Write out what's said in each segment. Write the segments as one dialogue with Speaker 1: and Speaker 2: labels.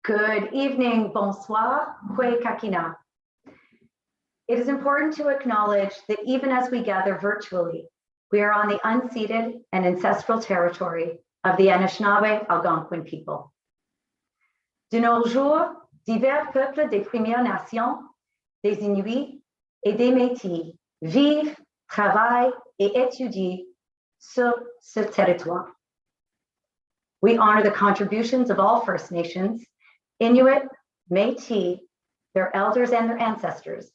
Speaker 1: Good evening, bonsoir, kwe kakina. It is important to acknowledge that even as we gather virtually, we are on the unceded and ancestral territory of the Anishinaabe Algonquin people. De nos jours, divers peuples des Premières Nations, des Inuits et des Métis vivent, travaillent et étudient sur ce territoire. We honor the contributions of all First Nations, Inuit, Métis, their elders and their ancestors,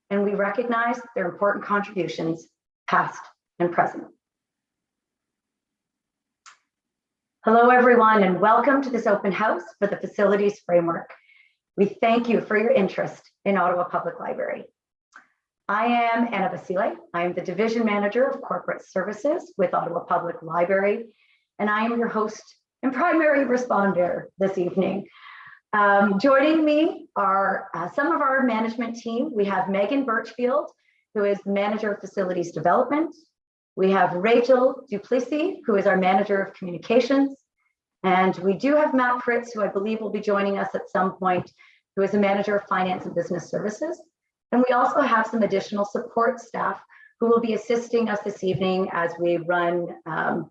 Speaker 1: and we recognize their important contributions, past and present. Hello, everyone, and welcome to this open house for the Facilities Framework. We thank you for your interest in Ottawa Public Library. I am Anna Basile. I am the Division Manager of Corporate Services with Ottawa Public Library, and I am your host and primary responder this evening. Joining me are some of our management team. We have Megan Birchfield, who is Manager of Facilities Development. We have Rachel Duplessis, who is our Manager of Communications. And we do have Matt Fritz, who I believe will be joining us at some point, who is the Manager of Finance and Business Services. And we also have some additional support staff who will be assisting us this evening as we run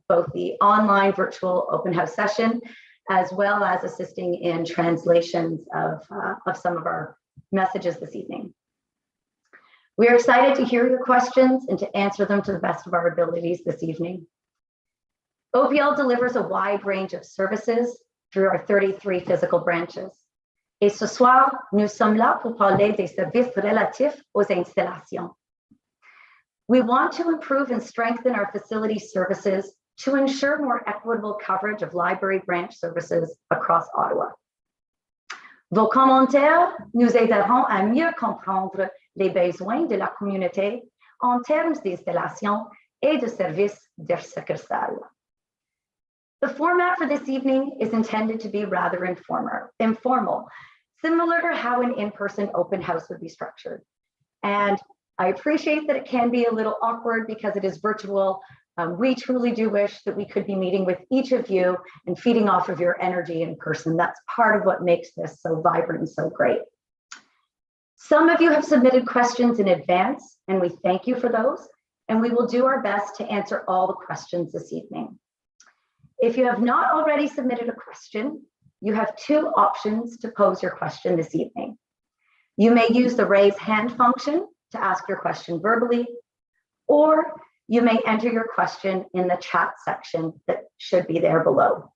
Speaker 1: both the online virtual open house session, as well as assisting in translations of some of our messages this evening. We are excited to hear your questions and to answer them to the best of our abilities this evening. OPL delivers a wide range of services through our 33 physical branches. Et ce soir, nous sommes là pour parler des services relatifs aux installations. We want to improve and strengthen our facility services to ensure more equitable coverage of library branch services across Ottawa. Vos commentaires nous aideront à mieux comprendre les besoins de la communauté en termes d'installation et de services de succursale. The format for this evening is intended to be rather informal, similar to how an in-person open house would be structured. And I appreciate that it can be a little awkward because it is virtual. We truly do wish that we could be meeting with each of you and feeding off of your energy in person. That's part of what makes this so vibrant and so great. Some of you have submitted questions in advance, and we thank you for those. And we will do our best to answer all the questions this evening. If you have not already submitted a question, you have two options to pose your question this evening. You may use the raise hand function to ask your question verbally, or you may enter your question in the chat section that should be there below.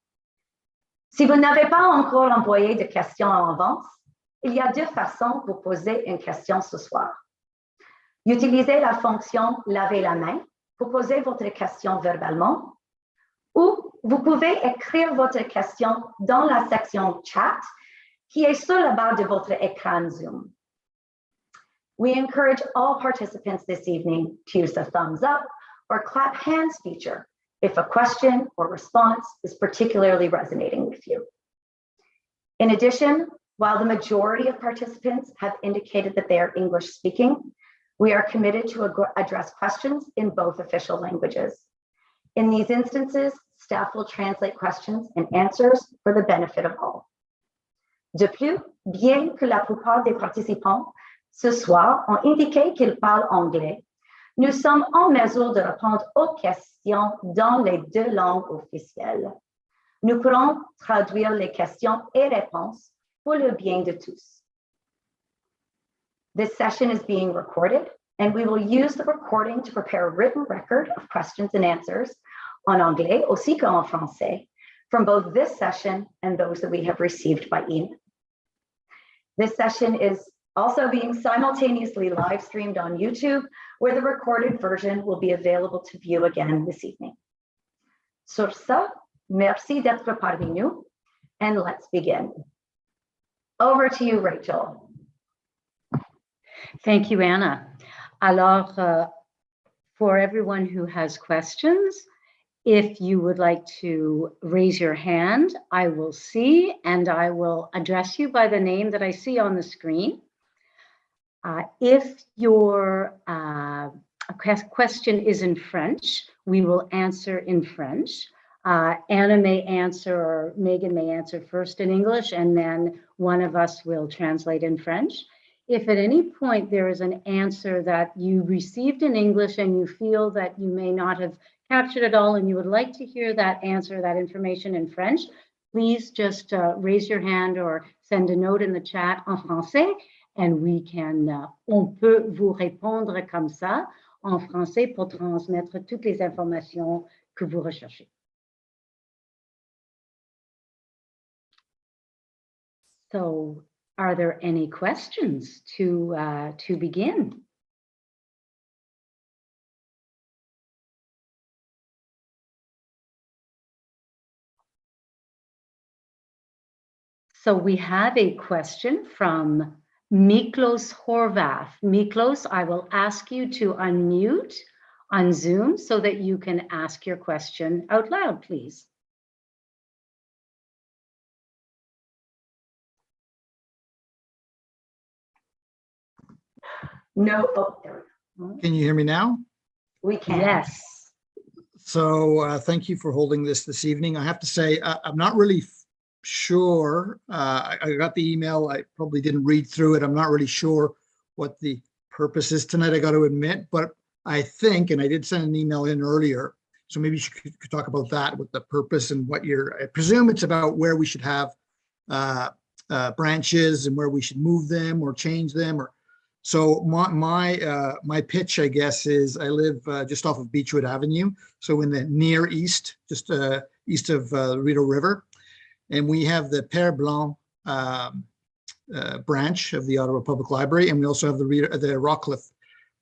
Speaker 1: Si vous n'avez pas encore envoyé de questions en avance, il y a deux façons pour poser une question ce soir. Utilisez la fonction laver la main pour poser votre question verbalement, ou vous pouvez écrire votre question dans la section chat qui est sur la barre de votre écran Zoom. We encourage all participants this evening to use the thumbs up or clap hands feature if a question or response is particularly resonating with you. In addition, while the majority of participants have indicated that they are English speaking, we are committed to address questions in both official languages. In these instances, staff will translate questions and answers for the benefit of all. De plus, bien que la plupart des participants ce soir ont indiqué qu'ils parlent anglais, nous sommes en mesure de répondre aux questions dans les deux langues officielles. Nous pourrons traduire les questions et réponses pour le bien de tous. This session is being recorded, and we will use the recording to prepare a written record of questions and answers en anglais aussi qu'en français from both this session and those that we have received by email. This session is also being simultaneously live streamed on YouTube, where the recorded version will be available to view again this evening. Sur ce, merci d'être parmi nous, and let's begin. Over to you, Rachel.
Speaker 2: Thank you, Anna. Alors, for everyone who has questions, if you would like to raise your hand, I will see, and I will address you by the name that I see on the screen. If your question is in French, we will answer in French. Anna may answer, or Megan may answer first in English, and then one of us will translate in French. If at any point there is an answer that you received in English and you feel that you may not have captured it all and you would like to hear that answer, that information in French, please just raise your hand or send a note in the chat en français, and we can, on peut vous répondre comme ça en français pour transmettre toutes les informations que vous recherchez. So, are there any questions to begin? So we have a question from Miklos Horvath. Miklos, I will ask you to unmute on Zoom so that you can ask your question out loud, please.
Speaker 1: No, oh, there we go.
Speaker 3: Can you hear me now?
Speaker 1: We can.
Speaker 2: Yes.
Speaker 3: So thank you for holding this evening. I have to say, I'm not really sure. I got the email. I probably didn't read through it. I'm not really sure what the purpose is tonight, I got to admit, but I think, and I did send an email in earlier, so maybe you could talk about that, with the purpose and what I presume it's about where we should have branches and where we should move them or change them. Or so my pitch, I guess, is I live just off of Beechwood Avenue, so in the near east, just east of the Rideau River, and we have the Père Blanc branch of the Ottawa Public Library, and we also have the Rockcliffe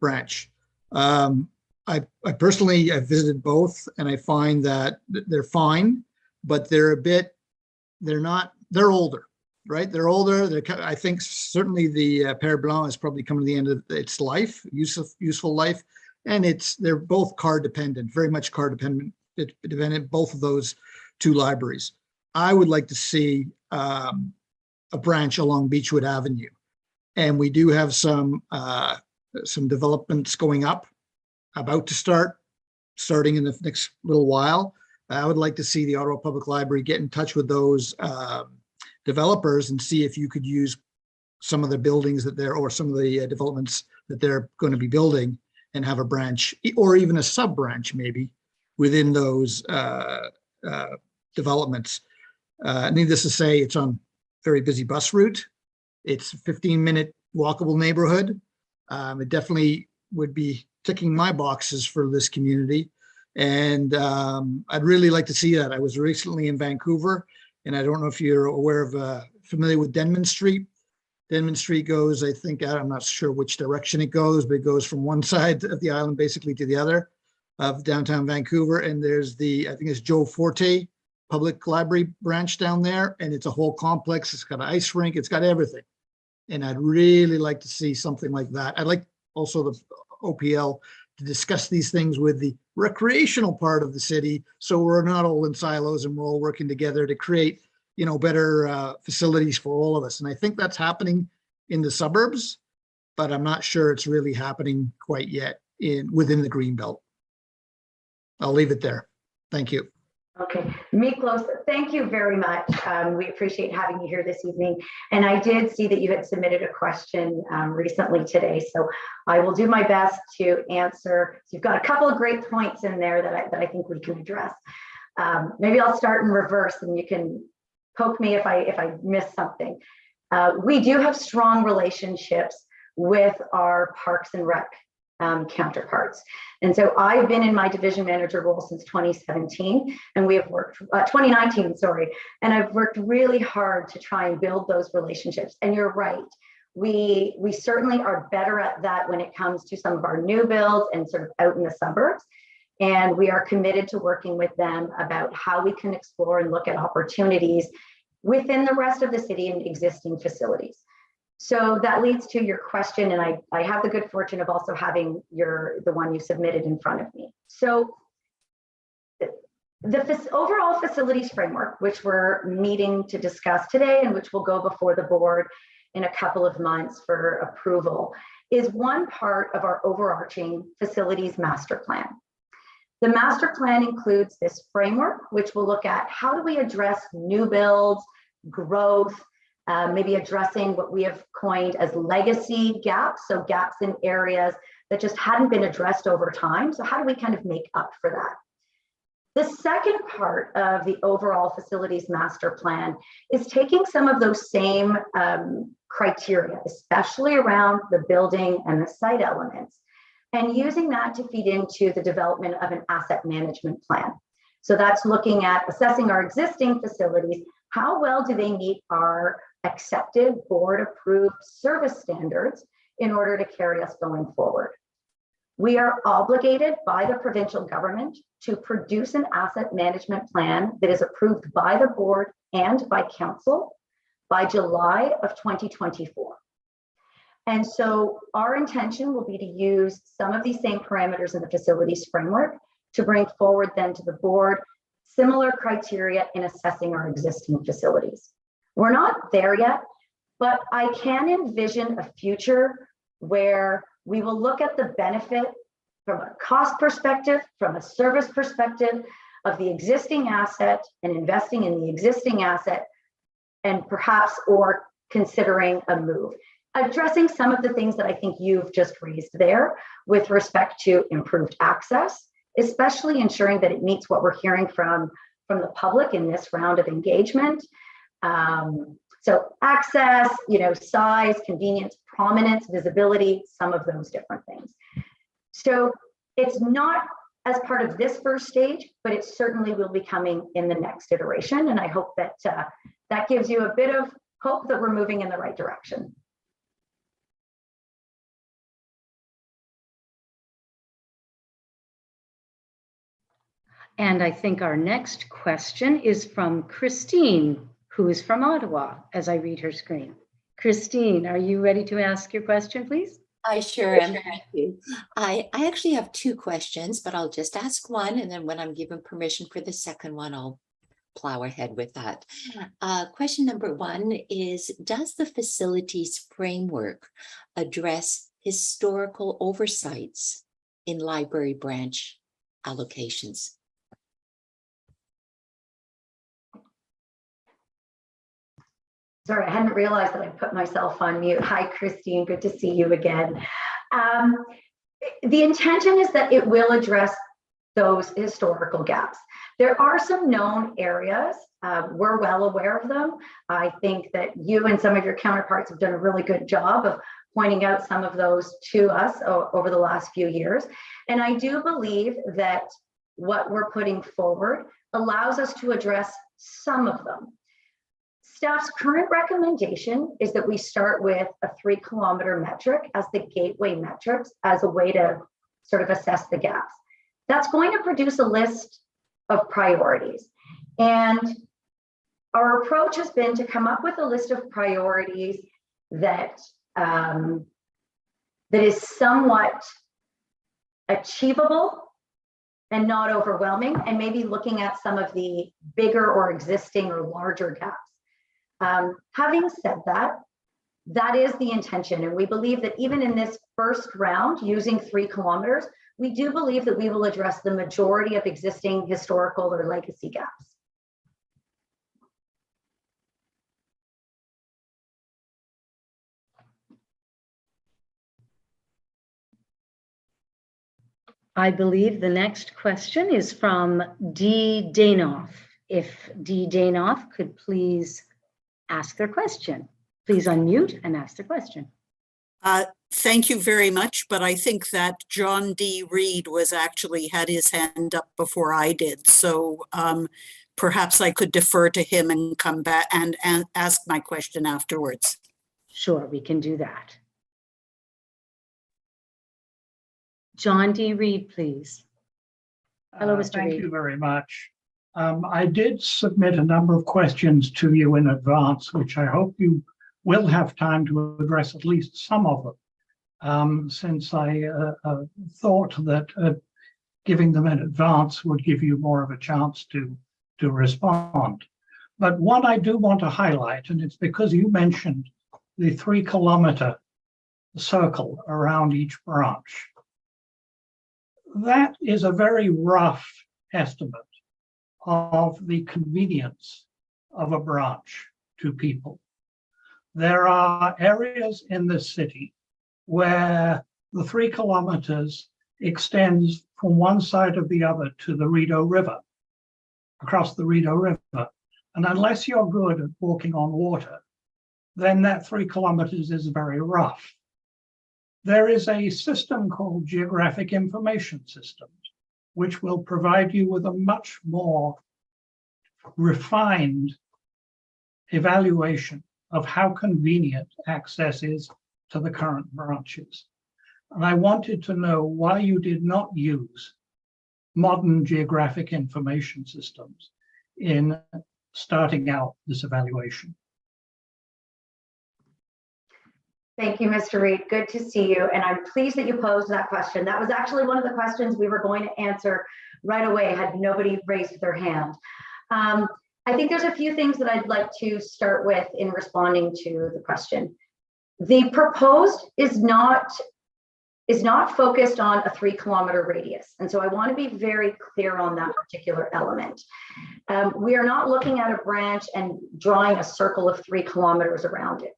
Speaker 3: branch. I personally, I've visited both, and I find that they're fine, but they're they're older, right? They're older. I think certainly the Père Blanc is probably coming to the end of its life, useful life, and they're both car dependent, very much car dependent, both of those two libraries. I would like to see a branch along Beechwood Avenue, and we do have some developments about to starting in the next little while. I would like to see the Ottawa Public Library get in touch with those developers and see if you could use some of the buildings or some of the developments that they're going to be building, and have a branch or even a sub branch maybe within those developments. Needless to say, it's on very busy bus route. It's a 15-minute walkable neighborhood. It definitely would be ticking my boxes for this community. And I'd really like to see that. I was recently in Vancouver, and I don't know if you're aware of, familiar with Denman Street. Denman Street goes, I think, I'm not sure which direction it goes, but it goes from one side of the island basically to the other of downtown Vancouver. And there's I think it's Joe Forte Public Library branch down there, and it's a whole complex. It's got an ice rink, it's got everything. And I'd really like to see something like that. I'd like also the OPL to discuss these things with the recreational part of the city, so we're not all in silos and we're all working together to create, better facilities for all of us. And I think that's happening in the suburbs, but I'm not sure it's really happening quite yet within the Greenbelt. I'll leave it there. Thank you.
Speaker 1: Okay, Miklos, thank you very much. We appreciate having you here this evening. And I did see that you had submitted a question recently today, so I will do my best to answer. So you've got a couple of great points in there that I think we can address. Maybe I'll start in reverse, and you can poke me if I miss something. We do have strong relationships with our Parks and Rec counterparts. And so I've been in my division manager role since 2017, and we have worked 2019, sorry, and I've worked really hard to try and build those relationships. And you're right, we certainly are better at that when it comes to some of our new builds and sort of out in the suburbs. And we are committed to working with them about how we can explore and look at opportunities within the rest of the city and existing facilities. So that leads to your question, and I have the good fortune of also having the one you submitted in front of me. So the overall facilities framework, which we're meeting to discuss today and which will go before the board in a couple of months for approval, is one part of our overarching facilities master plan. The master plan includes this framework, which will look at how do we address new builds, growth, maybe addressing what we have coined as legacy gaps, so gaps in areas that just hadn't been addressed over time. So how do we kind of make up for that? The second part of the overall facilities master plan is taking some of those same criteria, especially around the building and the site elements, and using that to feed into the development of an asset management plan. So that's looking at assessing our existing facilities. How well do they meet our accepted board approved service standards in order to carry us going forward? We are obligated by the provincial government to produce an asset management plan that is approved by the board and by council by July of 2024. And so our intention will be to use some of these same parameters in the facilities framework to bring forward then to the board similar criteria in assessing our existing facilities. We're not there yet, but I can envision a future where we will look at the benefit from a cost perspective, from a service perspective of the existing asset and investing in the existing asset, and perhaps or considering a move. Addressing some of the things that I think you've just raised there with respect to improved access, especially ensuring that it meets what we're hearing from the public in this round of engagement. So access, size, convenience, prominence, visibility, some of those different things. So it's not as part of this first stage, but it certainly will be coming in the next iteration. And I hope that that gives you a bit of hope that we're moving in the right direction.
Speaker 2: And I think our next question is from Christine, who is from Ottawa, as I read her screen. Christine, are you ready to ask your question, please?
Speaker 4: I sure am. Thank you. I actually have two questions, but I'll just ask one. And then when I'm given permission for the second one, I'll plow ahead with that. Question number one is, does the facilities framework address historical oversights in library branch allocations?
Speaker 1: Sorry, I hadn't realized that I put myself on mute. Hi, Christine, good to see you again. The intention is that it will address those historical gaps. There are some known areas, we're well aware of them. I think that you and some of your counterparts have done a really good job of pointing out some of those to us over the last few years. And I do believe that what we're putting forward allows us to address some of them. Staff's current recommendation is that we start with a 3-kilometer metric as the gateway metrics as a way to sort of assess the gaps. That's going to produce a list of priorities. And our approach has been to come up with a list of priorities that, that is somewhat achievable and not overwhelming, and maybe looking at some of the bigger or existing or larger gaps. Having said that, that is the intention. And we believe that even in this first round, using 3 kilometers, we do believe that we will address the majority of existing historical or legacy gaps.
Speaker 2: I believe the next question is from D. Danoff. If D. Danoff could please ask their question. Please unmute and ask the question.
Speaker 5: Thank you very much, but I think that John D. Reed had his hand up before I did. So perhaps I could defer to him and come back and ask my question afterwards.
Speaker 2: Sure, we can do that. John D. Reed, please. Hello, Mr. Reed.
Speaker 6: Thank you very much. I did submit a number of questions to you in advance, which I hope you will have time to address at least some of them, since I thought that giving them in advance would give you more of a chance to respond. But one I do want to highlight, and it's because you mentioned the 3-kilometer circle around each branch. that is a very rough estimate of the convenience of a branch to people. There are areas in this city where the 3 kilometers extends from one side of the other to the Rideau River, across the Rideau River. And unless you're good at walking on water, then that 3 kilometers is very rough. There is a system called Geographic Information Systems, which will provide you with a much more refined evaluation of how convenient access is to the current branches. And I wanted to know why you did not use modern geographic information systems in starting out this evaluation.
Speaker 1: Thank you, Mr. Reed. Good to see you. And I'm pleased that you posed that question. That was actually one of the questions we were going to answer right away had nobody raised their hand. I think there's a few things that I'd like to start with in responding to the question. The proposed is not focused on a 3 kilometer radius. And so I want to be very clear on that particular element. We are not looking at a branch and drawing a circle of 3 kilometers around it.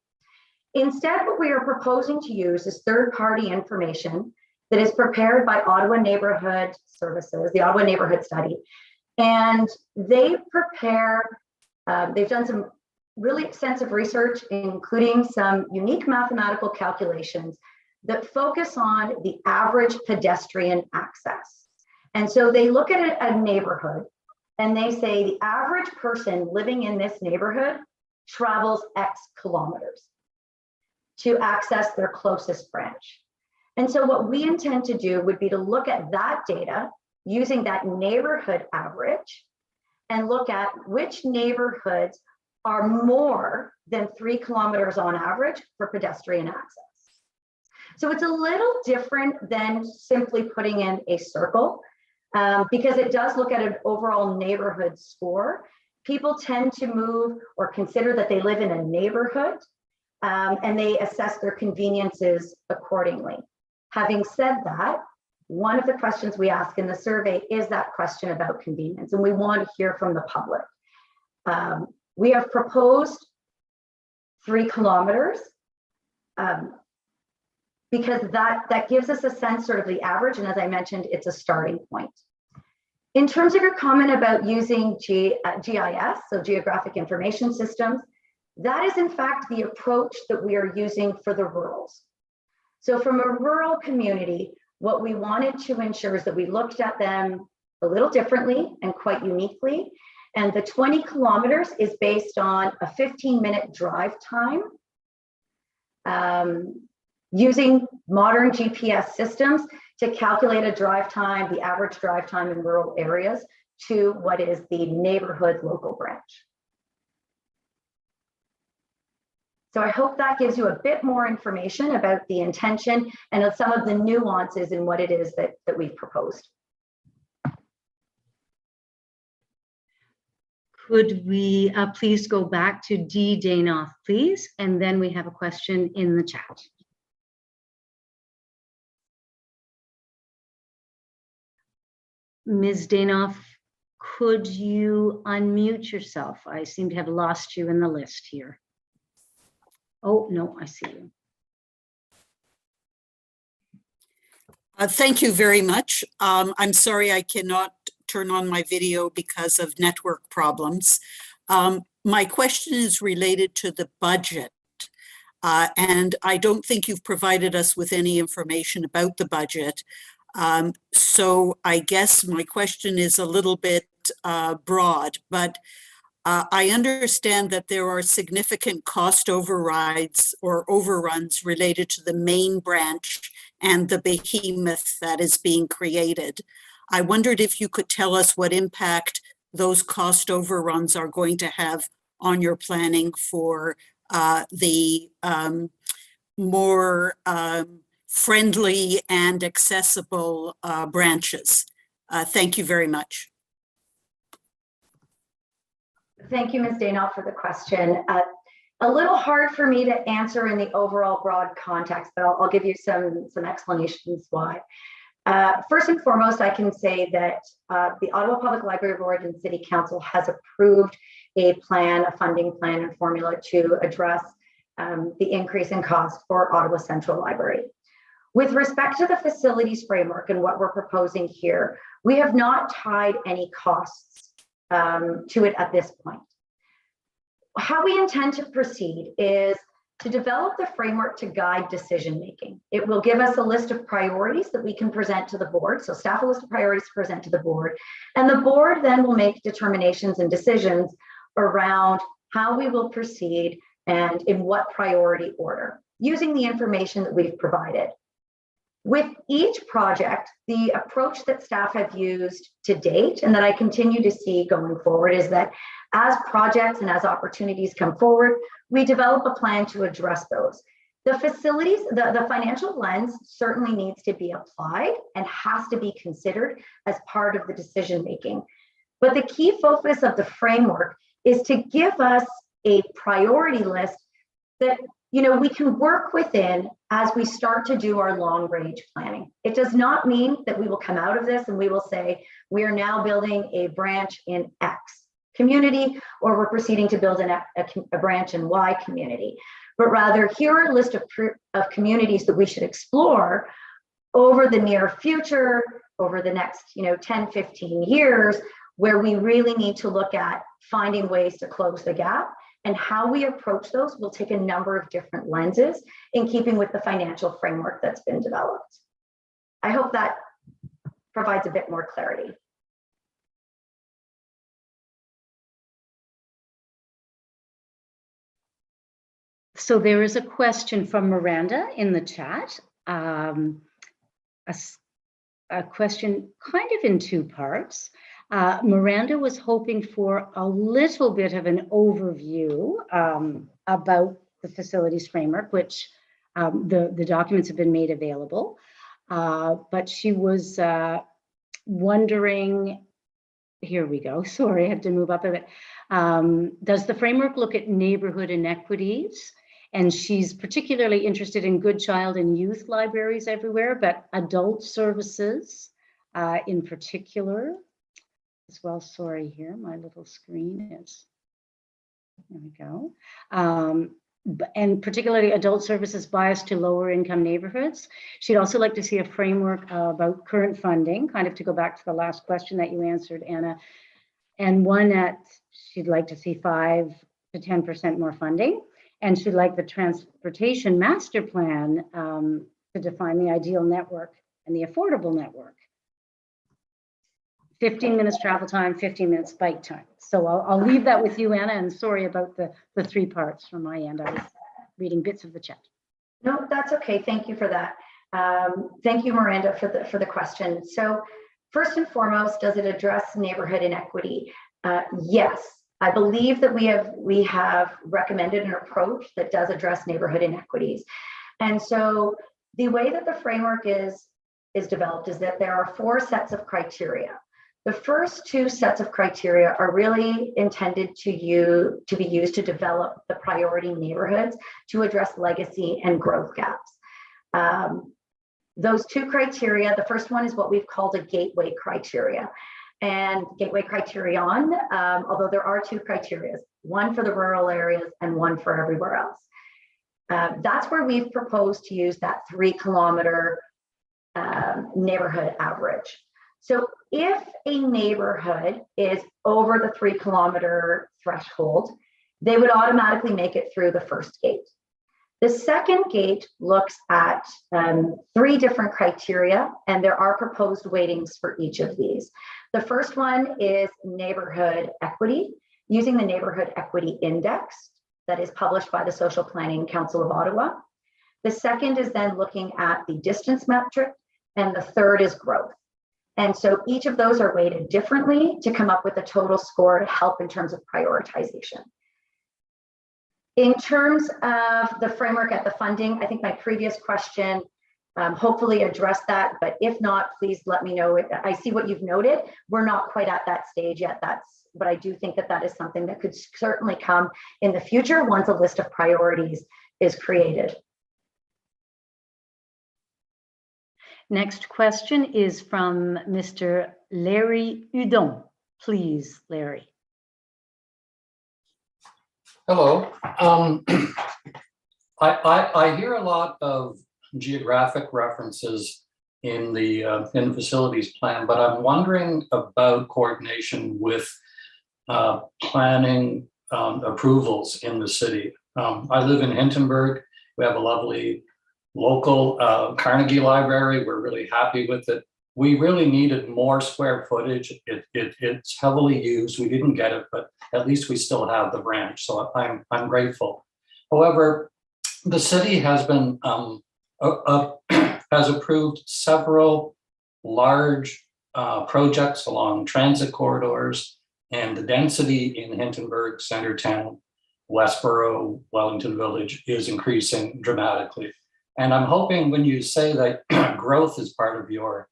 Speaker 1: Instead, what we are proposing to use is third-party information that is prepared by Ottawa Neighborhood Services, the Ottawa Neighborhood Study. And they prepare, they've done some really extensive research, including some unique mathematical calculations that focus on the average pedestrian access. And so they look at a neighborhood and they say the average person living in this neighborhood travels X kilometers to access their closest branch. And so what we intend to do would be to look at that data using that neighborhood average and look at which neighborhoods are more than 3 kilometers on average for pedestrian access. So it's a little different than simply putting in a circle because it does look at an overall neighborhood score. People tend to move or consider that they live in a neighborhood and they assess their conveniences accordingly. Having said that, one of the questions we ask in the survey is that question about convenience, and we want to hear from the public. We have proposed 3 kilometers because that gives us a sense sort of the average, and as I mentioned, it's a starting point. In terms of your comment about using GIS, so Geographic Information Systems, that is in fact the approach that we are using for the rurals. So from a rural community, what we wanted to ensure is that we looked at them a little differently and quite uniquely. And the 20 kilometers is based on a 15-minute drive time using modern GPS systems to calculate a drive time, the average drive time in rural areas, to what is the neighborhood local branch. So I hope that gives you a bit more information about the intention and some of the nuances in what it is that we've proposed.
Speaker 2: Could we please go back to D. Danoff, please? And then we have a question in the chat. Ms. Danoff, could you unmute yourself? I seem to have lost you in the list here. Oh, no, I see you.
Speaker 5: Thank you very much. I'm sorry I cannot turn on my video because of network problems. My question is related to the budget. And I don't think you've provided us with any information about the budget. So I guess my question is a little bit broad, but I understand that there are significant cost overrides or overruns related to the main branch and the behemoth that is being created. I wondered if you could tell us what impact those cost overruns are going to have on your planning for the more friendly and accessible branches. Thank you very much.
Speaker 1: Thank you, Ms. Danoff, for the question. A little hard for me to answer in the overall broad context, but I'll give you some explanations why. First and foremost, I can say that the Ottawa Public Library Board and City Council has approved a plan, a funding plan and formula to address the increase in cost for Ottawa Central Library. With respect to the facilities framework and what we're proposing here, we have not tied any costs to it at this point. How we intend to proceed is to develop the framework to guide decision-making. It will give us a list of priorities that we can present to the board. So staff a list of priorities to present to the board. And the board then will make determinations and decisions around how we will proceed and in what priority order, using the information that we've provided. With each project, the approach that staff have used to date and that I continue to see going forward is that as projects and as opportunities come forward, we develop a plan to address those. The facilities, the financial lens certainly needs to be applied and has to be considered as part of the decision making. But the key focus of the framework is to give us a priority list that we can work within as we start to do our long range planning. It does not mean that we will come out of this and we will say, we are now building a branch in X community, or we're proceeding to build a branch in Y community. But rather, here are a list of communities that we should explore over the near future, over the next 10, 15 years, where we really need to look at finding ways to close the gap. And how we approach those will take a number of different lenses in keeping with the financial framework that's been developed. I hope that provides a bit more clarity.
Speaker 2: So there is a question from Miranda in the chat. A question kind of in two parts. Miranda was hoping for a little bit of an overview about the facilities framework, which the documents have been made available. But she was wondering, here we go, sorry, I had to move up a bit. Does the framework look at neighborhood inequities? And she's particularly interested in good child and youth libraries everywhere, but adult services in particular. As well, sorry, here, my little screen is, there we go. And particularly adult services biased to lower income neighborhoods. She'd also like to see a framework about current funding, kind of to go back to the last question that you answered, Anna. And one at, she'd like to see 5 to 10% more funding. And she'd like the transportation master plan to define the ideal network and the affordable network. 15 minutes travel time, 15 minutes bike time. So I'll leave that with you, Anna, and sorry about the 3 parts from my end. I was reading bits of the chat.
Speaker 1: No, that's okay. Thank you for that. Thank you, Miranda, for the question. So first and foremost, does it address neighborhood inequity? Yes, I believe that we have recommended an approach that does address neighborhood inequities. And so the way that the framework is developed is that there are 4 sets of criteria. The first 2 sets of criteria are really intended to be used to develop the priority neighborhoods to address legacy and growth gaps. Those 2 criteria, the first one is what we've called a gateway criteria. And gateway criterion, although there are 2 criteria, one for the rural areas and one for everywhere else. That's where we've proposed to use that 3-kilometer neighborhood average. So if a neighborhood is over the 3-kilometer threshold, they would automatically make it through the first gate. The second gate looks at 3 different criteria, and there are proposed weightings for each of these. The first one is neighborhood equity, using the Neighborhood Equity Index that is published by the Social Planning Council of Ottawa. The second is then looking at the distance metric, and the third is growth. And so each of those are weighted differently to come up with a total score to help in terms of prioritization. In terms of the framework at the funding, I think my previous question hopefully addressed that, but if not, please let me know. I see what you've noted. We're not quite at that stage yet, but I do think that is something that could certainly come in the future once a list of priorities is created.
Speaker 2: Next question is from Mr. Larry Udon. Please, Larry.
Speaker 7: Hello. I hear a lot of geographic references in the facilities plan, but I'm wondering about coordination with planning approvals in the city. I live in Hintonburg. We have a lovely local Carnegie Library. We're really happy with it. We really needed more square footage. It's heavily used. We didn't get it, but at least we still have the branch. So I'm grateful. However, the city has been has approved several large projects along transit corridors, and the density in Hintonburg, Centertown, Westboro, Wellington Village is increasing dramatically. And I'm hoping when you say that growth is part of your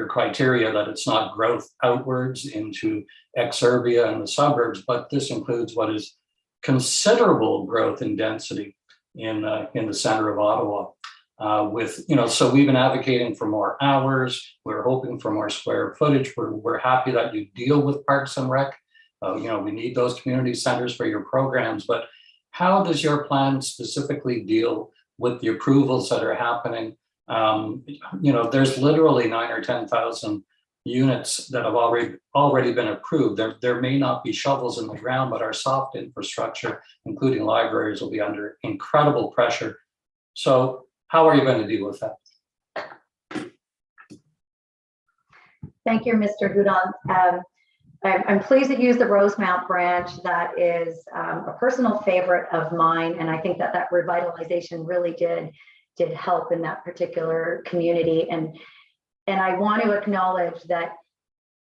Speaker 7: criteria, that it's not growth outwards into exurbia and the suburbs, but this includes what is considerable growth in density in the center of Ottawa. So we've been advocating for more hours. We're hoping for more square footage. We're happy that you deal with Parks and Rec. We need those community centers for your programs, but how does your plan specifically deal with the approvals that are happening? There's literally 9,000 or 10,000 units that have already been approved. There may not be shovels in the ground, but our soft infrastructure, including libraries, will be under incredible pressure. So how are you going to deal with that?
Speaker 1: Thank you, Mr. Hudon. I'm pleased that you used the Rosemount branch. That is a personal favorite of mine, and I think that revitalization really did help in that particular community. And I want to acknowledge that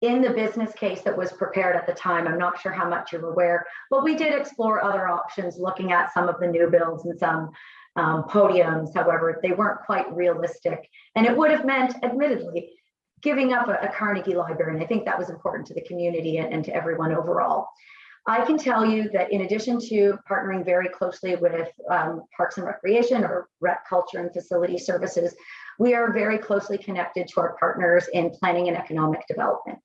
Speaker 1: in the business case that was prepared at the time, I'm not sure how much you're aware, but we did explore other options, looking at some of the new builds and some podiums. However, they weren't quite realistic, and it would have meant, admittedly, giving up a Carnegie Library. And I think that was important to the community and to everyone overall. I can tell you that in addition to partnering very closely with Parks and Recreation, or Rec Culture and Facility Services, we are very closely connected to our partners in planning and economic development.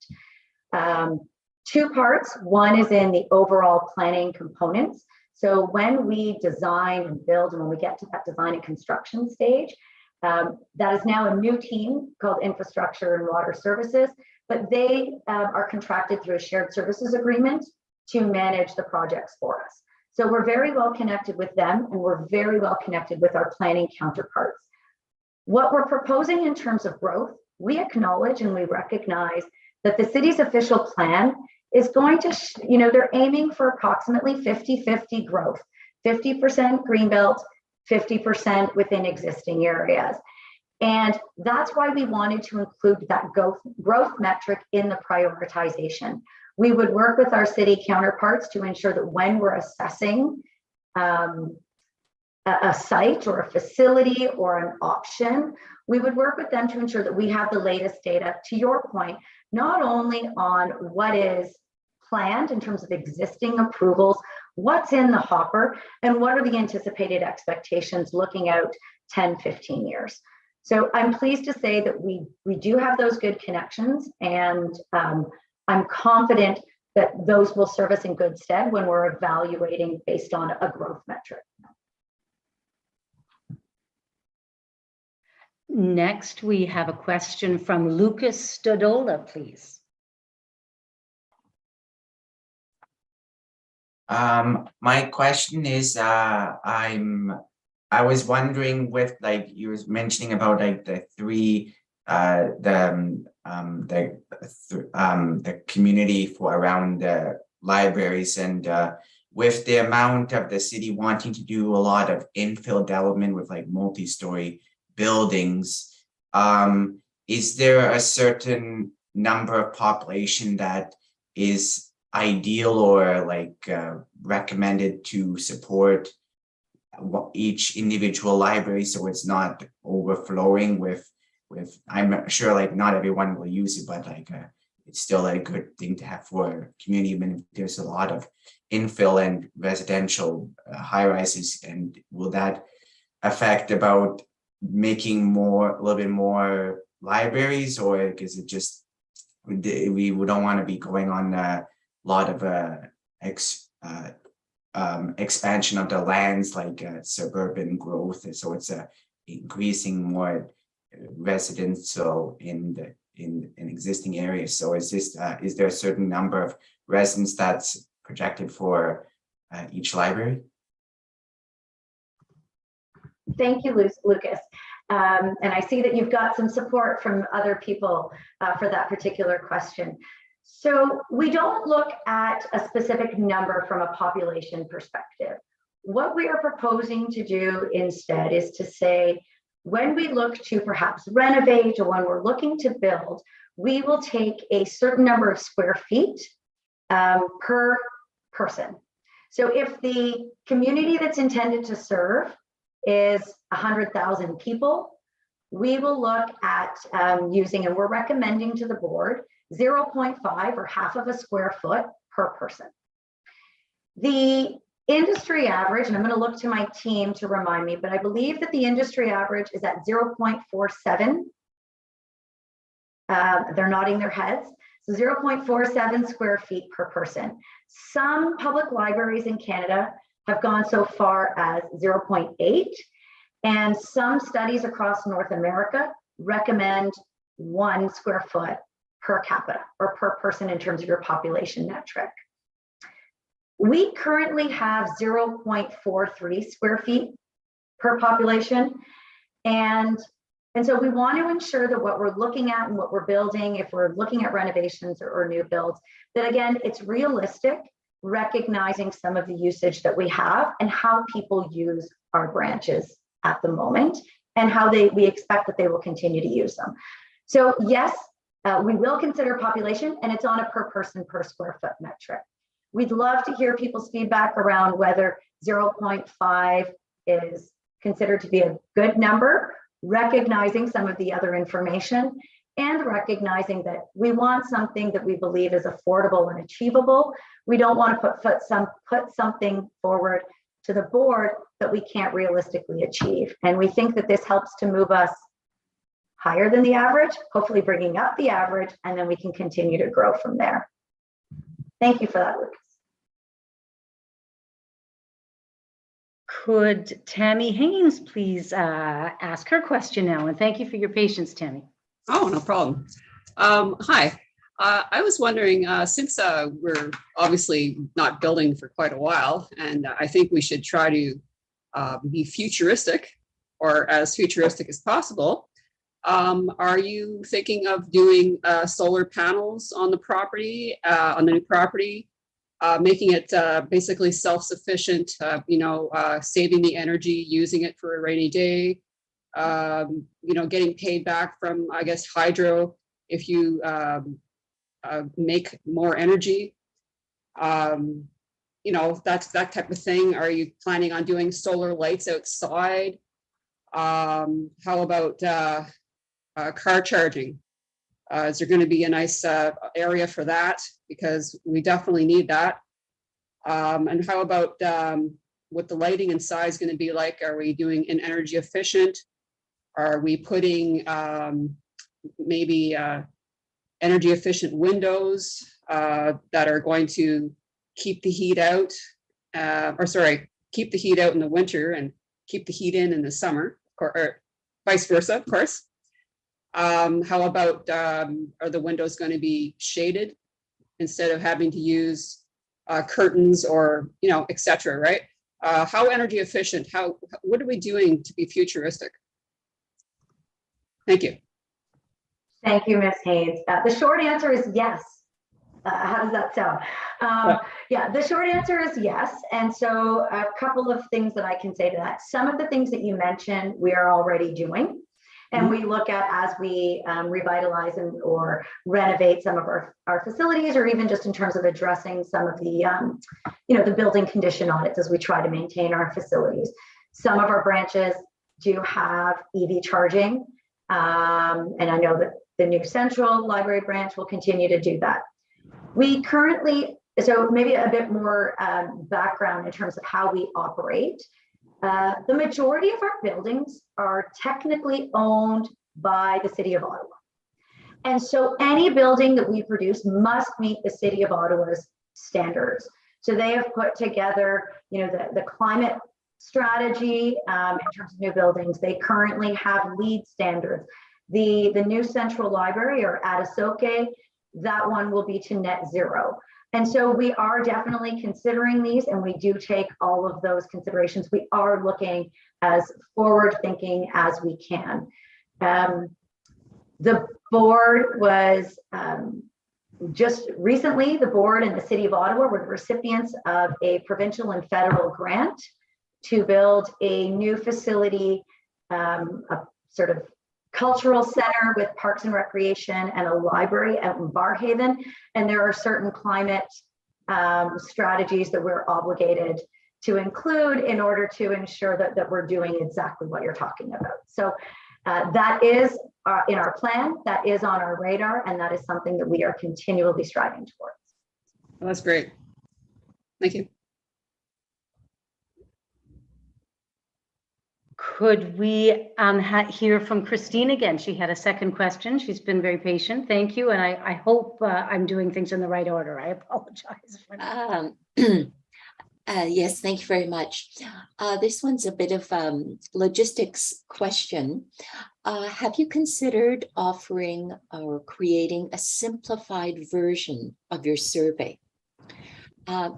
Speaker 1: Two parts. One is in the overall planning components. So when we design and build, and when we get to that design and construction stage, that is now a new team called Infrastructure and Water Services, but they are contracted through a shared services agreement to manage the projects for us. So we're very well connected with them, and we're very well connected with our planning counterparts. What we're proposing in terms of growth, we acknowledge and we recognize that the city's official plan is going to, they're aiming for approximately 50-50 growth, 50% Greenbelt, 50% within existing areas. And that's why we wanted to include that growth metric in the prioritization. We would work with our city counterparts to ensure that when we're assessing a site or a facility or an option, we would work with them to ensure that we have the latest data, to your point, not only on what is planned in terms of existing approvals, what's in the hopper, and what are the anticipated expectations looking out 10, 15 years. So I'm pleased to say that we do have those good connections, and I'm confident that those will serve us in good stead when we're evaluating based on a growth metric.
Speaker 2: Next, we have a question from Lucas Stodola, please.
Speaker 8: My question is, I was wondering, with, like, you was mentioning about, like, the three, the community for around the libraries, and with the amount of the city wanting to do a lot of infill development with, like, multi-story buildings, is there a certain number of population that is ideal or, like, recommended to support each individual library, so it's not overflowing with I'm sure, like, not everyone will use it, but, like, it's still a good thing to have for community, even if there's a lot of infill and residential high rises. And will that affect about making a little bit more libraries, or is it just we don't want to be going on a lot of expansion of the lands, like suburban growth, so it's increasing more residential in existing areas. So is there a certain number of residents that's projected for each library?
Speaker 1: Thank you, Lucas. And I see that you've got some support from other people for that particular question. So we don't look at a specific number from a population perspective. What we are proposing to do instead is to say, when we look to perhaps renovate or when we're looking to build, we will take a certain number of square feet per person. So if the community that's intended to serve is 100,000 people, we will look at using, and we're recommending to the board, 0.5 or half of a square foot per person. The industry average, and I'm going to look to my team to remind me, but I believe that the industry average is at 0.47. They're nodding their heads. So 0.47 square feet per person. Some public libraries in Canada have gone so far as 0.8, and some studies across North America recommend 1 square foot per capita or per person in terms of your population metric. We currently have 0.43 square feet per population. And so we want to ensure that what we're looking at and what we're building, if we're looking at renovations or new builds, that again, it's realistic, recognizing some of the usage that we have and how people use our branches at the moment and how we expect that they will continue to use them. So yes, we will consider population, and it's on a per person per square foot metric. We'd love to hear people's feedback around whether 0.5 is considered to be a good number, recognizing some of the other information and recognizing that we want something that we believe is affordable and achievable. We don't want to put something forward to the board that we can't realistically achieve. And we think that this helps to move us higher than the average, hopefully bringing up the average, and then we can continue to grow from there. Thank you for that, Lucas.
Speaker 2: Could Tammy Haynes please ask her question now? And thank you for your patience, Tammy.
Speaker 9: Oh, no problem. Hi, I was wondering, since we're obviously not building for quite a while, and I think we should try to be futuristic, or as futuristic as possible, are you thinking of doing solar panels on the property, on the new property, making it basically self-sufficient, saving the energy, using it for a rainy day, getting paid back from, I guess, hydro if you make more energy, that's that type of thing. Are you planning on doing solar lights outside? How about car charging? Is there going to be a nice area for that? Because we definitely need that. And how about what the lighting inside is going to be like? Are we doing an energy efficient? Are we putting maybe energy efficient windows that are going to keep the heat out, keep the heat out in the winter and keep the heat in the summer, or vice versa, of course. How about, are the windows going to be shaded instead of having to use curtains or, et cetera, right? How energy efficient, what are we doing to be futuristic? Thank you.
Speaker 1: Thank you, Ms. Haynes. The short answer is yes. How does that sound? Yeah, the short answer is yes. And so a couple of things that I can say to that. Some of the things that you mentioned, we are already doing. And we look at as we revitalize or renovate some of our facilities, or even just in terms of addressing some of the, the building condition audits as we try to maintain our facilities. Some of our branches do have EV charging. And I know that the new central library branch will continue to do that. We currently, so maybe a bit more background in terms of how we operate. The majority of our buildings are technically owned by the City of Ottawa. And so any building that we produce must meet the City of Ottawa's standards. So they have put together, the climate strategy in terms of new buildings. They currently have LEED standards. The new central library, or Adisoke, that one will be to net zero. And so we are definitely considering these, and we do take all of those considerations. We are looking as forward thinking as we can. The board was just recently, the board and the City of Ottawa were the recipients of a provincial and federal grant to build a new facility, a sort of cultural center with parks and recreation and a library out in Barrhaven. And there are certain climate strategies that we're obligated to include in order to ensure that we're doing exactly what you're talking about. So that is in our plan, that is on our radar, and that is something that we are continually striving towards.
Speaker 9: Well, that's great. Thank you.
Speaker 2: Could we hear from Christine again? She had a second question. She's been very patient. Thank you. And I hope I'm doing things in the right order. I apologize for that.
Speaker 4: Yes, thank you very much. This one's a bit of logistics question. Have you considered offering or creating a simplified version of your survey?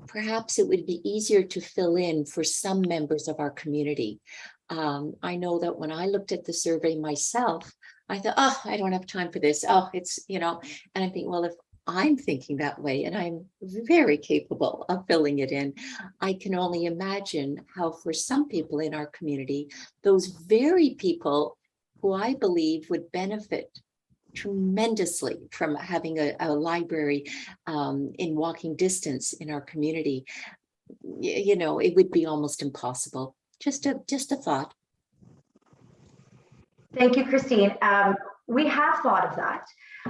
Speaker 4: Perhaps it would be easier to fill in for some members of our community. I know that when I looked at the survey myself, I thought, oh, I don't have time for this. Oh, it's, and I think, well, if I'm thinking that way, and I'm very capable of filling it in, I can only imagine how for some people in our community, those very people who I believe would benefit tremendously from having a library in walking distance in our community, it would be almost impossible. Just a thought.
Speaker 1: Thank you, Christine. We have thought of that.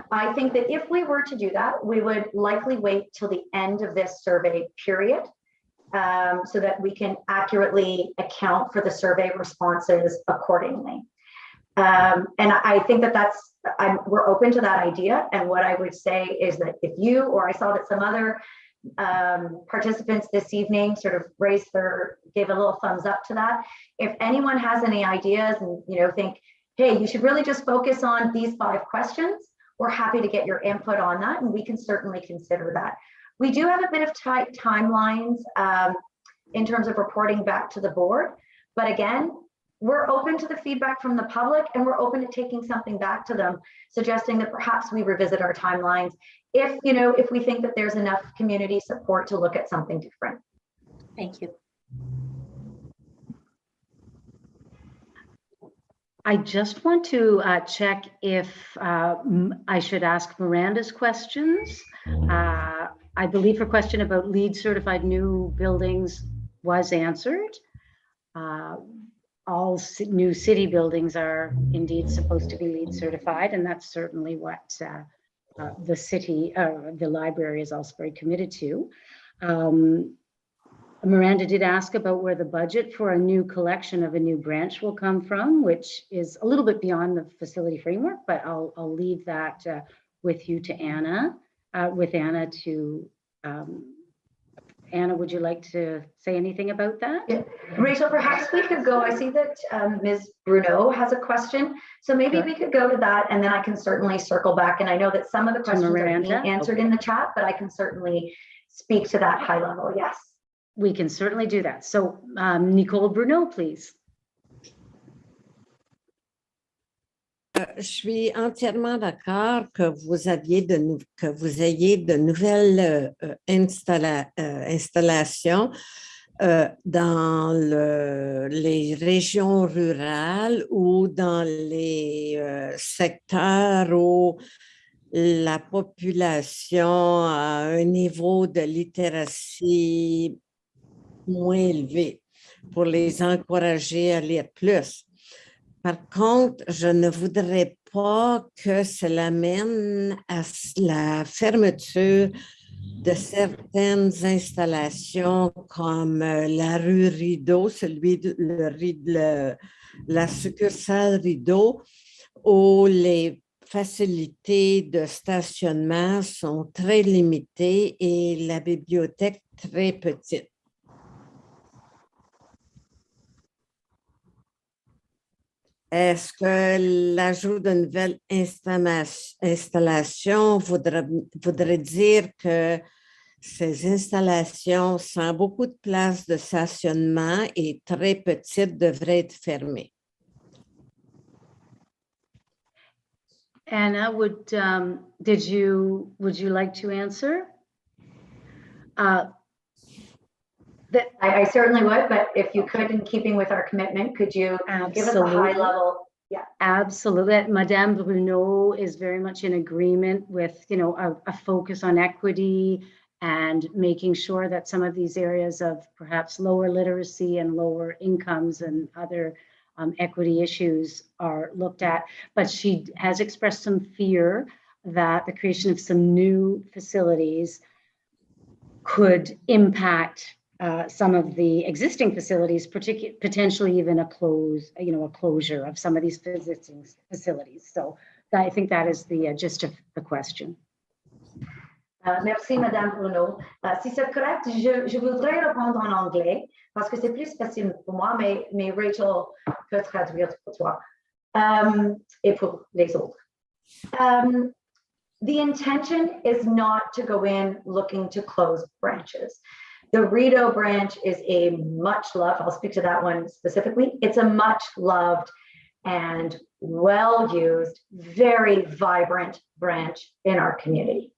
Speaker 1: I think that if we were to do that, we would likely wait till the end of this survey period so that we can accurately account for the survey responses accordingly. And I think that we're open to that idea. And what I would say is that if you, or I saw that some other participants this evening sort of gave a little thumbs up to that. If anyone has any ideas and think, hey, you should really just focus on these 5 questions, we're happy to get your input on that, and we can certainly consider that. We do have a bit of tight timelines in terms of reporting back to the board, but again, we're open to the feedback from the public, and we're open to taking something back to them, suggesting that perhaps we revisit our timelines if we think that there's enough community support to look at something different.
Speaker 4: Thank you.
Speaker 2: I just want to check if I should ask Miranda's questions. I believe her question about LEED certified new buildings was answered. All new city buildings are indeed supposed to be LEED certified, and that's certainly what the city, the library is also very committed to. Miranda did ask about where the budget for a new collection of a new branch will come from, which is a little bit beyond the facility framework, but I'll leave that with you to Anna, Anna, would you like to say anything about that?
Speaker 1: Yeah. Rachel, perhaps we could go, I see that Ms. Bruno has a question. So maybe we could go to that, and then I can certainly circle back. And I know that some of the questions are being answered in the chat, but I can certainly speak to that high level, yes.
Speaker 2: We can certainly do that. So Nicole Bruno, please.
Speaker 10: Je suis entièrement d'accord que vous ayez de nouvelles installations dans les régions rurales ou dans les secteurs où la population a un niveau de littératie moins élevé pour les encourager à lire plus. Par contre, je ne voudrais pas que cela mène à la fermeture de certaines installations comme la rue Rideau, la succursale Rideau, où les facilités de stationnement sont très limitées et la bibliothèque très petite. Est-ce que l'ajout d'une nouvelle installation voudrait dire que ces installations sans beaucoup de places de stationnement et très petites devraient être fermées?
Speaker 2: Anna, would you like to answer?
Speaker 1: I certainly would, but if you could, in keeping with our commitment, could you give us a high level? Yeah.
Speaker 2: Absolutely. Madame Bruno is very much in agreement with, a focus on equity and making sure that some of these areas of perhaps lower literacy and lower incomes and other equity issues are looked at. But she has expressed some fear that the creation of some new facilities could impact some of the existing facilities, potentially even a closure of some of these visiting facilities. So I think that is the gist of the question.
Speaker 1: Merci, Madame Bruno. Si c'est correct, je voudrais répondre en anglais parce que c'est plus facile pour moi, mais Rachel peut traduire pour toi et pour les autres. The intention is not to go in looking to close branches. The Rideau branch is a much loved, I'll speak to that one specifically. It's a much loved and well-used, very vibrant branch in our community.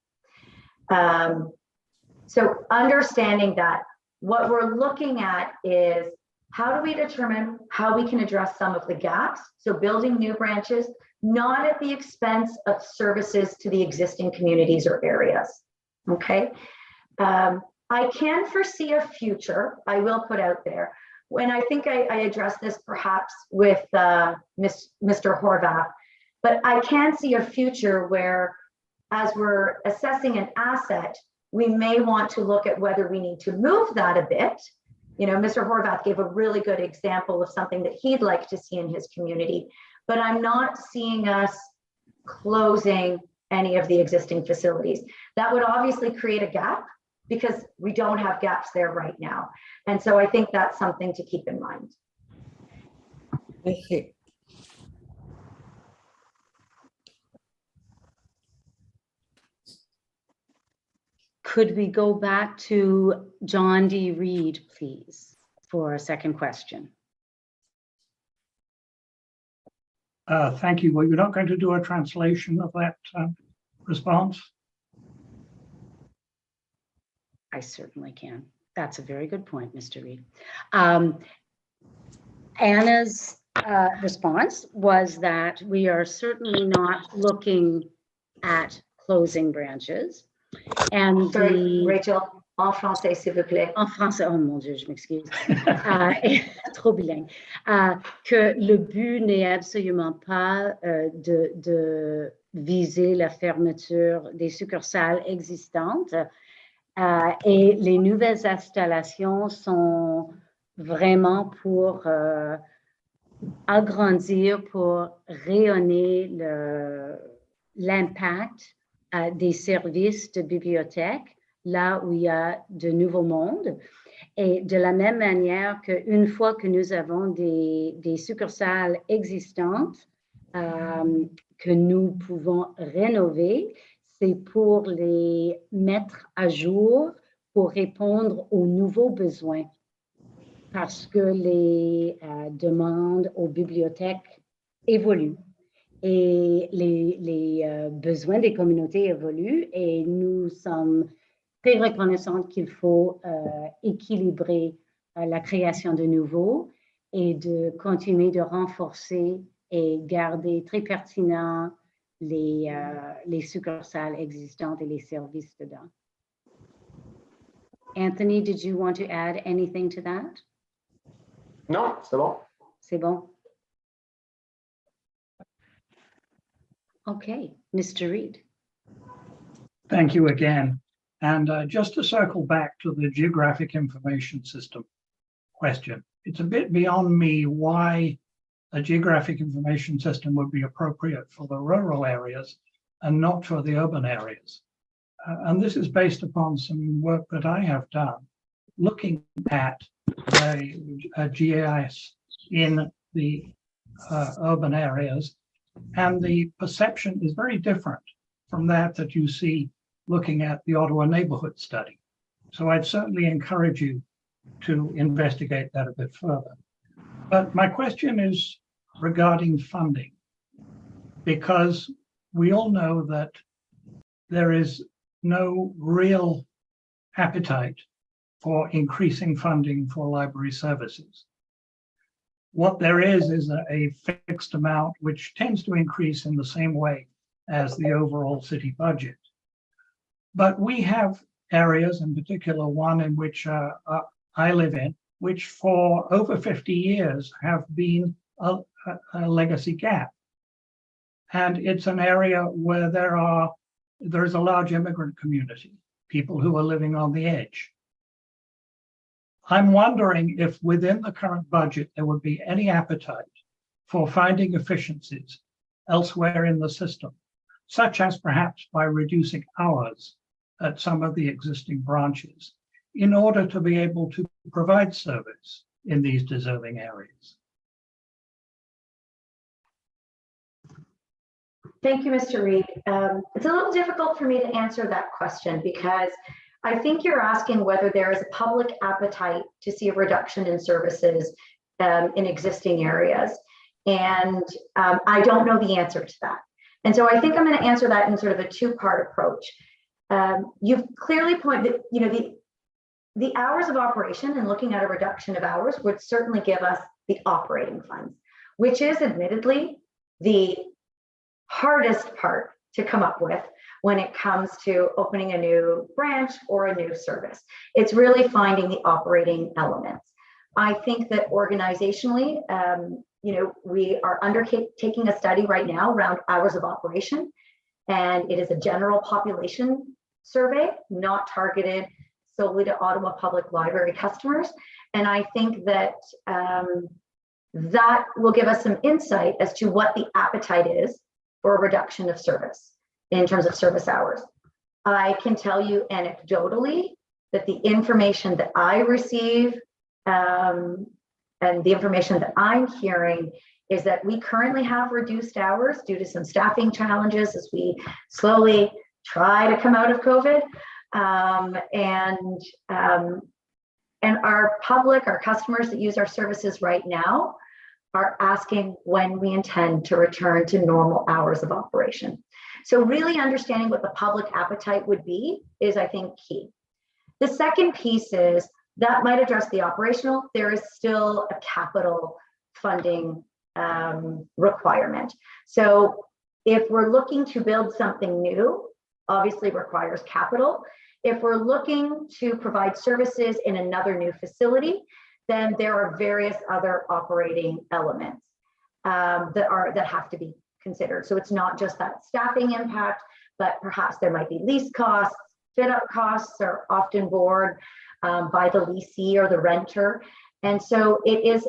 Speaker 1: So understanding that, what we're looking at is how do we determine how we can address some of the gaps? So building new branches, not at the expense of services to the existing communities or areas, okay? I can foresee a future, I will put out there, when I think I addressed this perhaps with Mr. Horvath, but I can see a future where as we're assessing an asset, we may want to look at whether we need to move that a bit. Mr. Horvath gave a really good example of something that he'd like to see in his community, but I'm not seeing us closing any of the existing facilities. That would obviously create a gap because we don't have gaps there right now. And so I think that's something to keep in mind.
Speaker 10: Thank you.
Speaker 2: Could we go back to John D. Reed, please, for a second question?
Speaker 6: Thank you. Well, you're not going to do a translation of that response?
Speaker 2: I certainly can. That's a very good point, Mr. Reed. Anna's response was that we are certainly not looking at closing branches. And
Speaker 1: Sorry, Rachel, en français, s'il vous plaît.
Speaker 2: En français, oh mon Dieu, je m'excuse. Trop bilingue. Que le but n'est absolument pas de viser la fermeture des succursales existantes. Et les nouvelles installations sont vraiment pour agrandir, pour rayonner l'impact des services de bibliothèque, là où il y a de nouveaux mondes. Et de la même manière qu'une fois que nous avons des succursales existantes que nous pouvons rénover, c'est pour les mettre à jour, pour répondre aux nouveaux besoins. Parce que les demandes aux bibliothèques évoluent. Et les besoins des communautés évoluent et nous sommes très reconnaissants qu'il faut équilibrer la création de nouveaux et de continuer de renforcer et garder très pertinent les succursales existantes et les services dedans. Anthony, did you want to add anything to that?
Speaker 11: Non, c'est bon.
Speaker 2: C'est bon. Okay, Mr. Reed.
Speaker 6: Thank you again. And just to circle back to the geographic information system question, it's a bit beyond me why a geographic information system would be appropriate for the rural areas and not for the urban areas. And this is based upon some work that I have done looking at a GIS in the urban areas, and the perception is very different from that you see looking at the Ottawa neighborhood study. So I'd certainly encourage you to investigate that a bit further. But my question is regarding funding, because we all know that there is no real appetite for increasing funding for library services. What there is a fixed amount which tends to increase in the same way as the overall city budget. But we have areas, in particular one in which I live in, which for over 50 years have been a legacy gap. And it's an area where there's a large immigrant community, people who are living on the edge. I'm wondering if within the current budget, there would be any appetite for finding efficiencies elsewhere in the system, such as perhaps by reducing hours at some of the existing branches in order to be able to provide service in these deserving areas.
Speaker 1: Thank you, Mr. Reed. It's a little difficult for me to answer that question because I think you're asking whether there is a public appetite to see a reduction in services in existing areas. And I don't know the answer to that. And so I think I'm going to answer that in sort of a two-part approach. You've clearly pointed, the hours of operation and looking at a reduction of hours would certainly give us the operating funds, which is admittedly the hardest part to come up with when it comes to opening a new branch or a new service. It's really finding the operating elements. I think that organizationally, we are undertaking a study right now around hours of operation, and it is a general population survey, not targeted solely to Ottawa Public Library customers. And I think that that will give us some insight as to what the appetite is for a reduction of service in terms of service hours. I can tell you anecdotally that the information that I receive and the information that I'm hearing is that we currently have reduced hours due to some staffing challenges as we slowly try to come out of COVID. And our public, our customers that use our services right now are asking when we intend to return to normal hours of operation. So really understanding what the public appetite would be is, I think, key. The second piece is that might address the operational. There is still a capital funding requirement. So if we're looking to build something new, obviously requires capital. If we're looking to provide services in another new facility, then there are various other operating elements that have to be considered. So it's not just that staffing impact, but perhaps there might be lease costs, fit up costs are often borne by the leasee or the renter. And so it is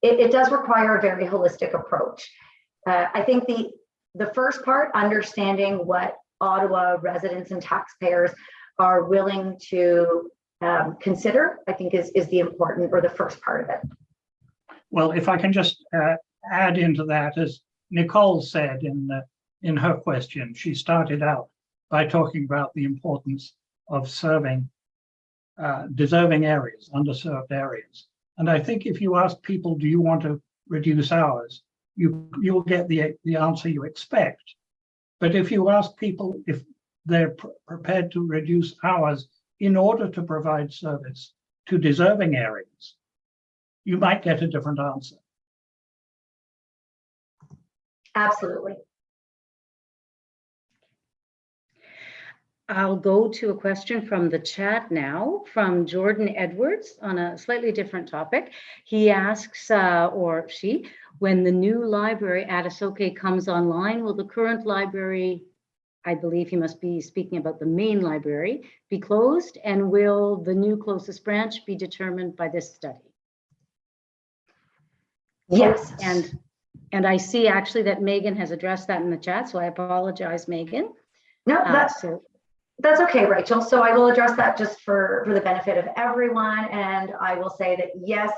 Speaker 1: it does require a very holistic approach. I think the first part, understanding what Ottawa residents and taxpayers are willing to consider, I think is the important, or the first part of it.
Speaker 6: Well, if I can just add into that, as Nicole said in her question, she started out by talking about the importance of serving deserving areas, underserved areas. And I think if you ask people, do you want to reduce hours, you'll get the answer you expect. But if you ask people if they're prepared to reduce hours in order to provide service to deserving areas, you might get a different answer.
Speaker 1: Absolutely.
Speaker 2: I'll go to a question from the chat now from Jordan Edwards on a slightly different topic. He asks, or she, when the new library at Asoke comes online, will the current library, I believe he must be speaking about the main library, be closed, and will the new closest branch be determined by this study?
Speaker 1: Yes.
Speaker 2: And I see actually that Megan has addressed that in the chat, so I apologize, Megan.
Speaker 1: No,
Speaker 2: So
Speaker 1: that's okay, Rachel. So I will address that just for the benefit of everyone. And I will say that yes,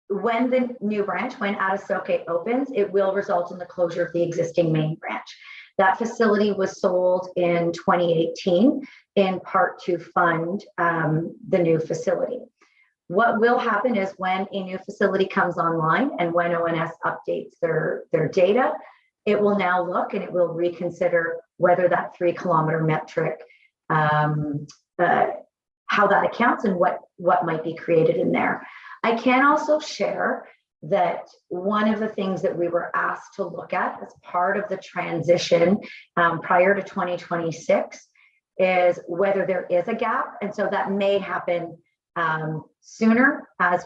Speaker 1: when the new branch, when Adesoke opens, it will result in the closure of the existing main branch. That facility was sold in 2018 in part to fund the new facility. What will happen is when a new facility comes online and when ONS updates their data, it will now look and it will reconsider whether that 3 kilometer metric, how that accounts and what might be created in there. I can also share that one of the things that we were asked to look at as part of the transition prior to 2026 is whether there is a gap. And so that may happen sooner as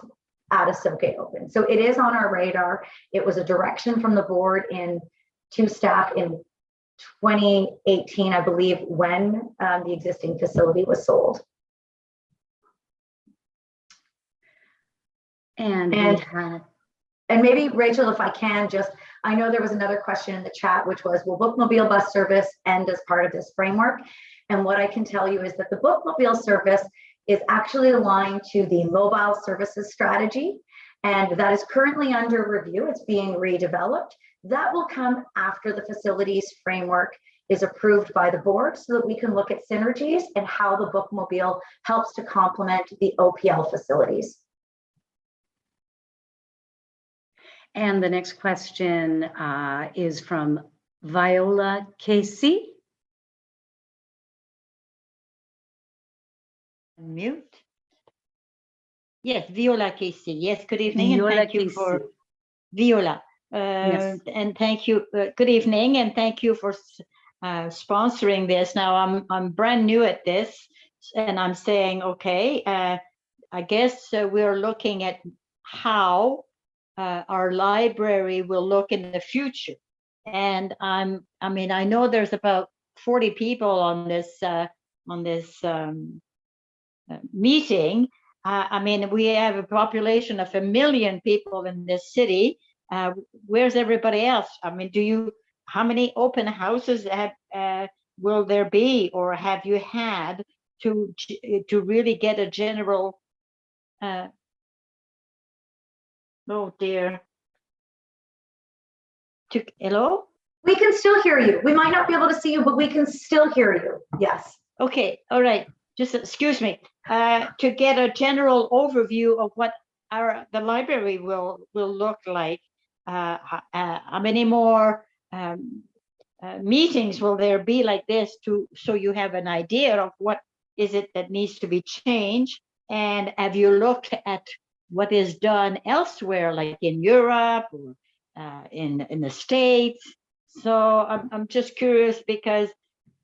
Speaker 1: Adesoke opens. So it is on our radar. It was a direction from the board to staff in 2018, I believe, when the existing facility was sold.
Speaker 2: And
Speaker 1: maybe, Rachel, if I can just, I know there was another question in the chat, which was, will bookmobile bus service end as part of this framework? And what I can tell you is that the bookmobile service is actually aligned to the mobile services strategy, and that is currently under review. It's being redeveloped. That will come after the facilities framework is approved by the board so that we can look at synergies and how the bookmobile helps to complement the OPL facilities.
Speaker 2: And the next question is from Viola Casey.
Speaker 12: Mute. Yes, Viola Casey. Yes, good evening.
Speaker 2: Viola
Speaker 12: and thank you
Speaker 2: Casey.
Speaker 12: for Viola.
Speaker 2: Yes.
Speaker 12: And thank you. Good evening, and thank you for sponsoring this. Now I'm brand new at this, and I'm saying, okay, I guess we're looking at how our library will look in the future. And I mean, I know there's about 40 people on this meeting. I mean, we have a population of 1 million people in this city. Where's everybody else? I mean, how many open houses will there be, or have you had to really get a general? Oh dear. Hello?
Speaker 1: We can still hear you. We might not be able to see you, but we can still hear you. Yes.
Speaker 12: Okay. All right. Just excuse me. To get a general overview of what the library will look like. How many more meetings will there be like this so you have an idea of what is it that needs to be changed? And have you looked at what is done elsewhere, like in Europe or in the States? So I'm just curious because,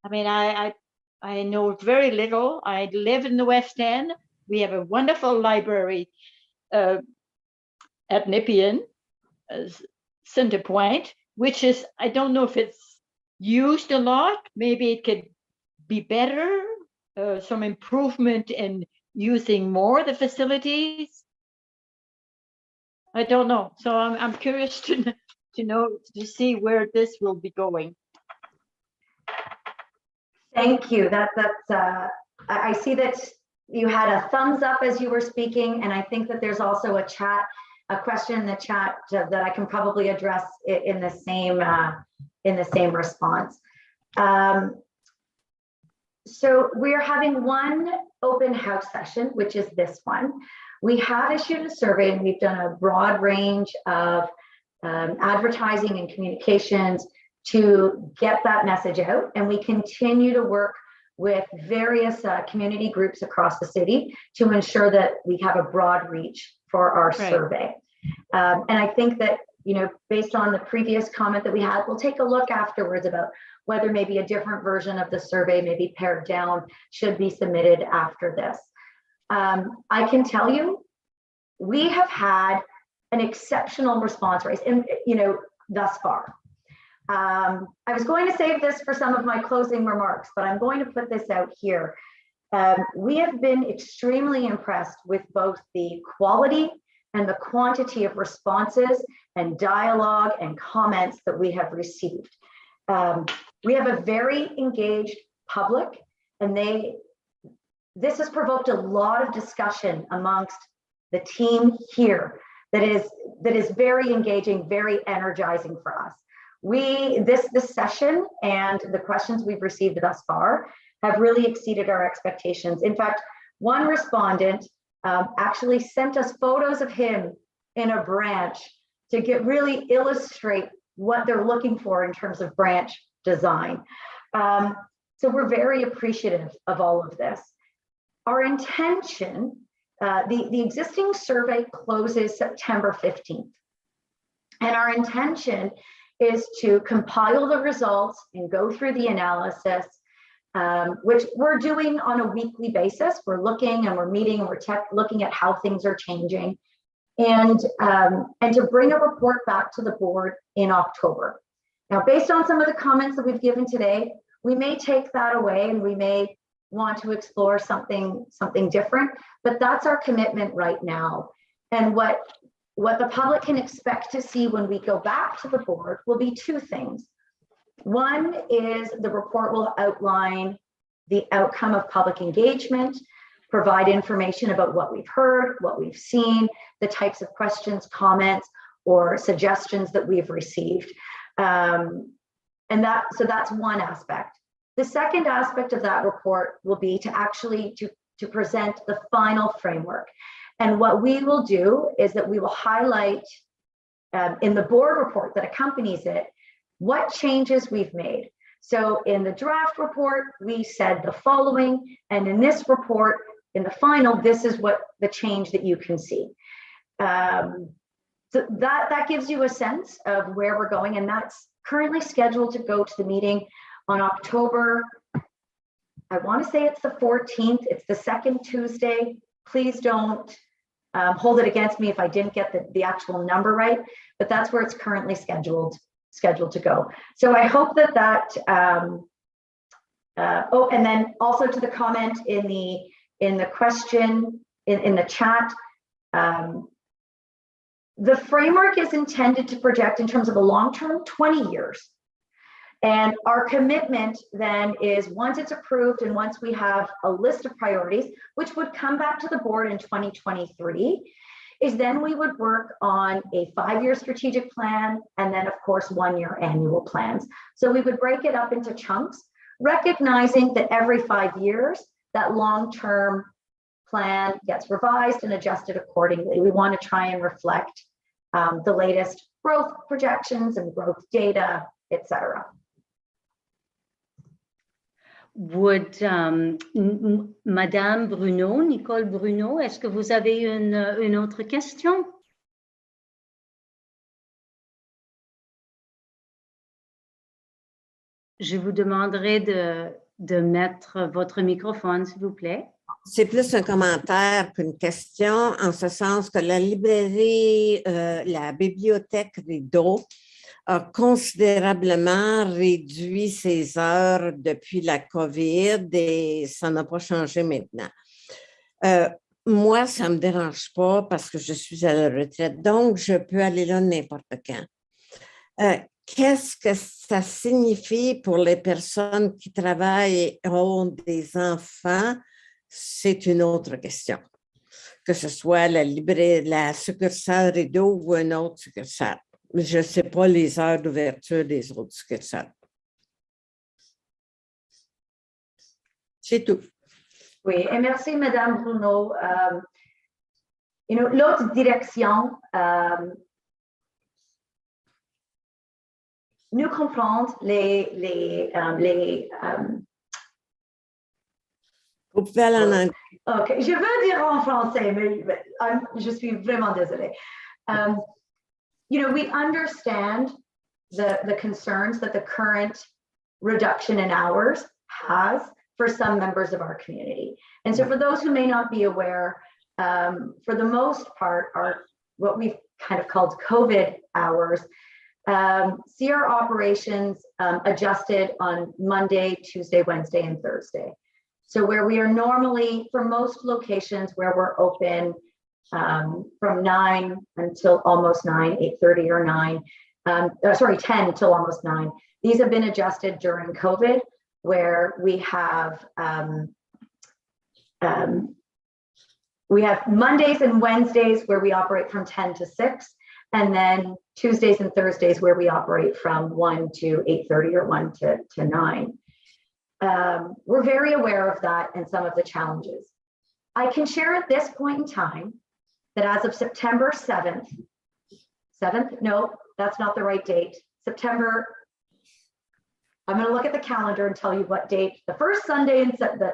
Speaker 12: I mean, I know very little. I live in the West End. We have a wonderful library at Nepean, Center Point, which is, I don't know if it's used a lot. Maybe it could be better, some improvement in using more of the facilities. I don't know. So I'm curious to see where this will be going.
Speaker 1: Thank you. I see that you had a thumbs up as you were speaking, and I think that there's also a question in the chat that I can probably address in the same response. So we are having one open house session, which is this one. We have issued a survey, and we've done a broad range of advertising and communications to get that message out. And we continue to work with various community groups across the city to ensure that we have a broad reach for our survey. And I think that, based on the previous comment that we had, we'll take a look afterwards about whether maybe a different version of the survey, maybe pared down, should be submitted after this. I can tell you, we have had an exceptional response rate, and thus far. I was going to save this for some of my closing remarks, but I'm going to put this out here. We have been extremely impressed with both the quality and the quantity of responses and dialogue and comments that we have received. We have a very engaged public, and this has provoked a lot of discussion amongst the team here that is very engaging, very energizing for us. This session and the questions we've received thus far have really exceeded our expectations. In fact, one respondent actually sent us photos of him in a branch to really illustrate what they're looking for in terms of branch design. So we're very appreciative of all of this. Our intention, the existing survey closes September 15th. And our intention is to compile the results and go through the analysis, which we're doing on a weekly basis. We're looking and we're meeting and we're looking at how things are changing, and to bring a report back to the board in October. Now, based on some of the comments that we've given today, we may take that away and we may want to explore something different, but that's our commitment right now. And what the public can expect to see when we go back to the board will be two things. One is the report will outline the outcome of public engagement, provide information about what we've heard, what we've seen, the types of questions, comments, or suggestions that we've received. So that's one aspect. The second aspect of that report will be to actually to present the final framework. And what we will do is that we will highlight in the board report that accompanies it, what changes we've made. So in the draft report, we said the following, and in this report, in the final, this is what the change that you can see. So that gives you a sense of where we're going, and that's currently scheduled to go to the meeting on October, I want to say it's the 14th, it's the second Tuesday. Please don't hold it against me if I didn't get the actual number right, but that's where it's currently scheduled to go. So I hope that oh, and then also to the comment in the question in the chat, the framework is intended to project in terms of a long-term 20 years. And our commitment then is, once it's approved and once we have a list of priorities, which would come back to the board in 2023, is then we would work on a 5-year strategic plan and then of course 1-year annual plans. So we would break it up into chunks, recognizing that every 5 years, that long-term plan gets revised and adjusted accordingly. We want to try and reflect the latest growth projections and growth data, etc.
Speaker 2: Would Madame Bruno, Nicole Bruno, est-ce que vous avez une autre question? Je vous demanderai de mettre votre microphone, s'il vous plaît.
Speaker 10: C'est plus un commentaire qu'une question, en ce sens que la librairie, la bibliothèque Rideau a considérablement réduit ses heures depuis la COVID et ça n'a pas changé maintenant. Moi, ça ne me dérange pas parce que je suis à la retraite, donc je peux aller là n'importe quand. Qu'est-ce que ça signifie pour les personnes qui travaillent et ont des enfants? C'est une autre question. Que ce soit la succursale Rideau ou une autre succursale. Je ne sais pas les heures d'ouverture des autres succursales. C'est tout.
Speaker 1: Oui, et merci Madame Bruno. L'autre direction nous comprend
Speaker 10: Vous pouvez aller en anglais.
Speaker 1: OK, je veux dire en français, mais je suis vraiment désolée. We understand the concerns that the current reduction in hours has for some members of our community. And so for those who may not be aware, for the most part, what we've kind of called COVID hours see our operations adjusted on Monday, Tuesday, Wednesday, and Thursday. So where we are normally, for most locations where we're open from 9 until almost 9, 8:30 or 9, 10 until almost 9. These have been adjusted during COVID, where we have Mondays and Wednesdays where we operate from 10 to 6, and then Tuesdays and Thursdays where we operate from 1 to 8:30 or 1 to 9. We're very aware of that and some of the challenges. I can share at this point in time that as of September 7th, no, that's not the right date. September, I'm going to look at the calendar and tell you what date. The first Sunday in the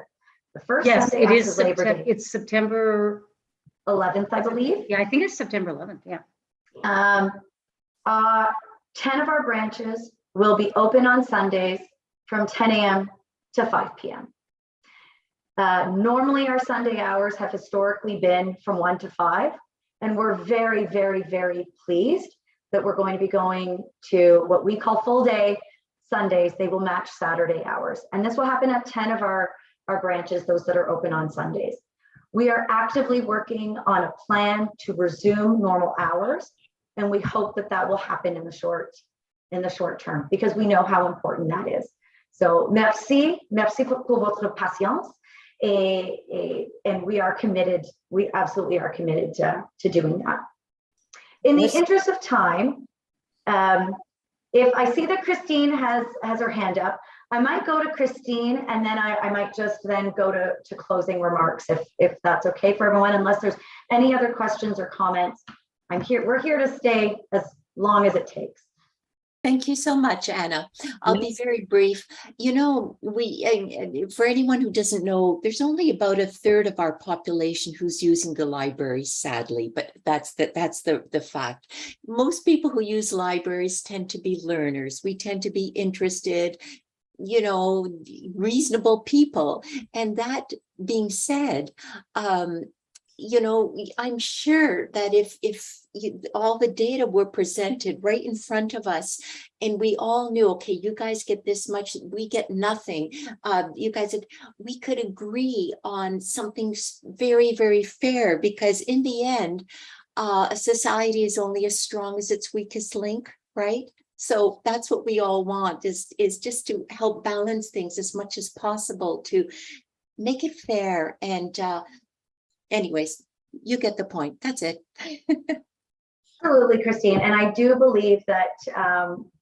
Speaker 1: first
Speaker 2: Yes,
Speaker 1: Sunday
Speaker 2: it is
Speaker 1: after Labor
Speaker 2: September.
Speaker 1: Day.
Speaker 2: It's September
Speaker 1: 11th, I believe.
Speaker 2: Yeah, I think it's September 11th. Yeah.
Speaker 1: 10 of our branches will be open on Sundays from 10 a.m. to 5 p.m. Normally our Sunday hours have historically been from 1 to 5, and we're very, very, very pleased that we're going to be going to what we call full day Sundays. They will match Saturday hours, and this will happen at 10 of our branches, those that are open on Sundays. We are actively working on a plan to resume normal hours, and we hope that that will happen in the short term, because we know how important that is. So merci pour votre patience, and we are committed. We absolutely are committed to doing that. In the interest of time, if I see that Christine has her hand up, I might go to Christine, and then I might just then go to closing remarks, if that's okay for everyone, unless there's any other questions or comments. We're here to stay as long as it takes.
Speaker 4: Thank you so much, Anna. I'll be very brief. You know, for anyone who doesn't know, there's only about 1/3 of our population who's using the library, sadly, but that's the fact. Most people who use libraries tend to be learners. We tend to be interested, you know, reasonable people. And that being said, you know, I'm sure that if all the data were presented right in front of us, and we all knew, okay, you guys get this much, we get nothing. We could agree on something very, very fair, because in the end, a society is only as strong as its weakest link, right? So that's what we all want, is just to help balance things as much as possible to make it fair. And anyways, you get the point. That's it.
Speaker 1: Absolutely, Christine. And I do believe that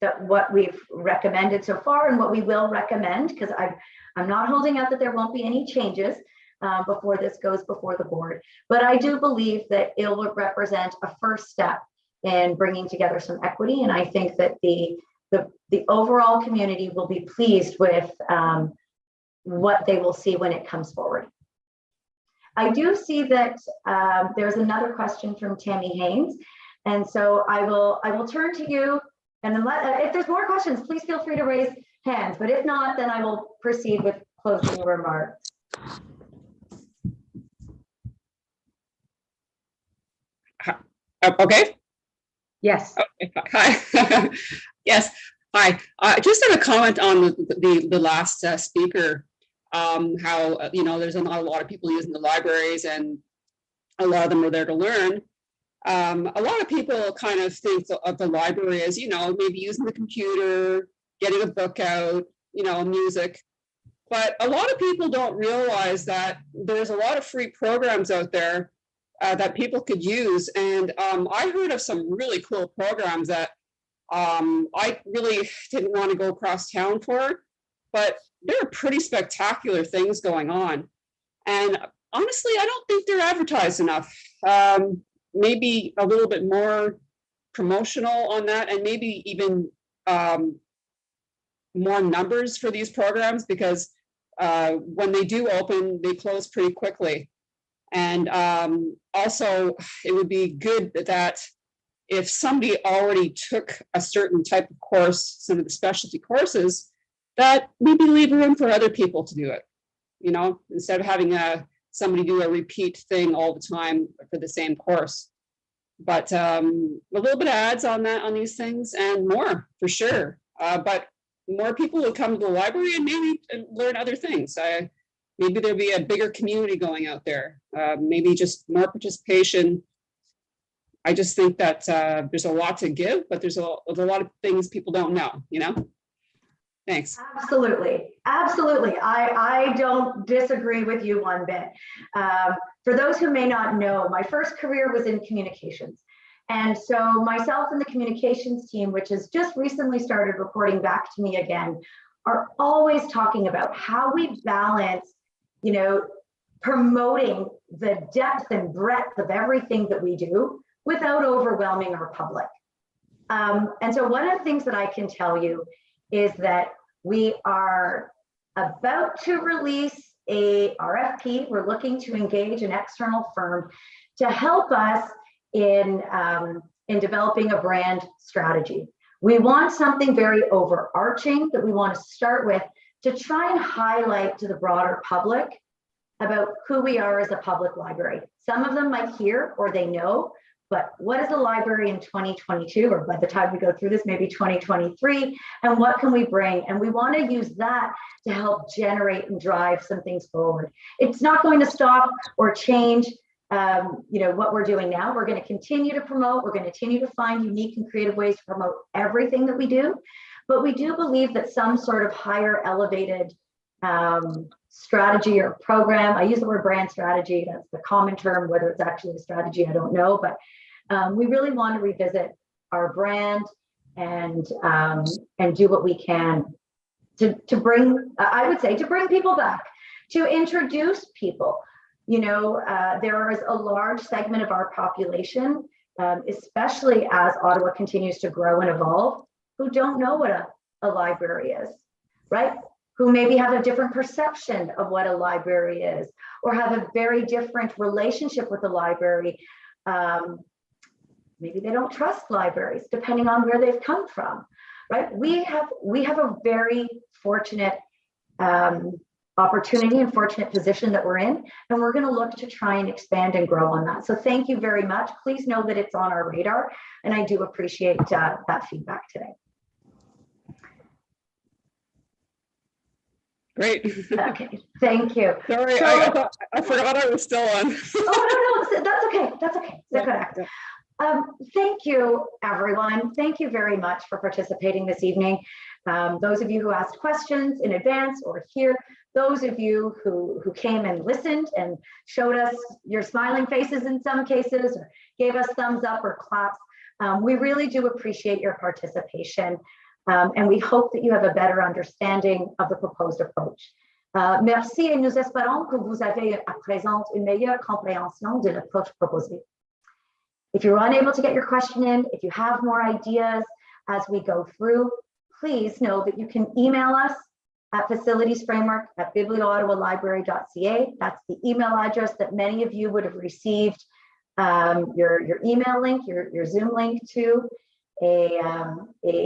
Speaker 1: that what we've recommended so far and what we will recommend, because I'm not holding out that there won't be any changes before this goes before the board, but I do believe that it will represent a first step in bringing together some equity. And I think that the overall community will be pleased with what they will see when it comes forward. I do see that there's another question from Tammy Haynes. And so I will turn to you, and then if there's more questions, please feel free to raise hands. But if not, then I will proceed with closing remarks.
Speaker 9: Okay.
Speaker 2: Yes.
Speaker 9: Okay. Hi. Yes. Hi. Just have a comment on the last speaker. How, you know, there's not a lot of people using the libraries, and a lot of them are there to learn. A lot of people kind of think of the library as, you know, maybe using the computer, getting a book out, you know, music. But a lot of people don't realize that there's a lot of free programs out there that people could use. And I heard of some really cool programs that I really didn't want to go across town for, but there are pretty spectacular things going on. And honestly, I don't think they're advertised enough. Maybe a little bit more promotional on that, and maybe even more numbers for these programs, because when they do open, they close pretty quickly. And also, it would be good that if somebody already took a certain type of course, some of the specialty courses, that maybe leave room for other people to do it, you know, instead of having somebody do a repeat thing all the time for the same course. But a little bit of ads on that, on these things, and more for sure. But more people will come to the library and maybe learn other things. Maybe there'll be a bigger community going out there. Maybe just more participation. I just think that there's a lot to give, but there's a lot of things people don't know, you know? Thanks.
Speaker 1: Absolutely. Absolutely. I don't disagree with you one bit. For those who may not know, my first career was in communications. And so myself and the communications team, which has just recently started reporting back to me again, are always talking about how we balance, you know, promoting the depth and breadth of everything that we do without overwhelming our public. And so one of the things that I can tell you is that we are about to release a RFP. We're looking to engage an external firm to help us in developing a brand strategy. We want something very overarching that we want to start with to try and highlight to the broader public about who we are as a public library. Some of them might hear or they know, but what is a library in 2022, or by the time we go through this, maybe 2023, and what can we bring? And we want to use that to help generate and drive some things forward. It's not going to stop or change you know, what we're doing now. We're going to continue to promote. We're going to continue to find unique and creative ways to promote everything that we do. But we do believe that some sort of higher elevated strategy or program, I use the word brand strategy, that's the common term, whether it's actually a strategy, I don't know, but we really want to revisit our brand and do what we can to bring, I would say, to bring people back, to introduce people. You know, there is a large segment of our population, especially as Ottawa continues to grow and evolve, who don't know what a library is, right? Who maybe have a different perception of what a library is, or have a very different relationship with the library. Maybe they don't trust libraries, depending on where they've come from, right? We have a very fortunate opportunity and fortunate position that we're in, and we're going to look to try and expand and grow on that. So thank you very much. Please know that it's on our radar, and I do appreciate that feedback today.
Speaker 9: Great.
Speaker 1: Okay, thank you.
Speaker 9: Sorry,
Speaker 1: So,
Speaker 9: I forgot I was still on.
Speaker 1: Oh, no, that's okay. That's okay. That's correct. Thank you, everyone. Thank you very much for participating this evening. Those of you who asked questions in advance or here, those of you who came and listened and showed us your smiling faces in some cases, or gave us thumbs up or claps. We really do appreciate your participation. And we hope that you have a better understanding of the proposed approach. Merci et nous espérons que vous avez à présent une meilleure compréhension de l'approche proposée. If you're unable to get your question in, if you have more ideas as we go through, please know that you can email us at facilitiesframework@biblioattawalibrary.ca. That's the email address that many of you would have received your email link, your Zoom link to. Et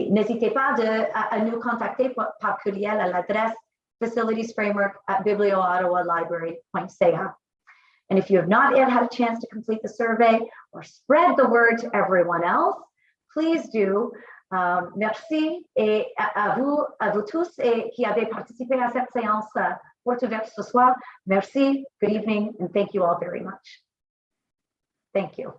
Speaker 1: n'hésitez pas à nous contacter par courriel à l'adresse facilitiesframework@biblioattawalibrary.ca. And if you have not yet had a chance to complete the survey or spread the word to everyone else, please do. Merci et à vous tous qui avez participé à cette séance porte ouverte ce soir. Merci, good evening, and thank you all very much. Thank you.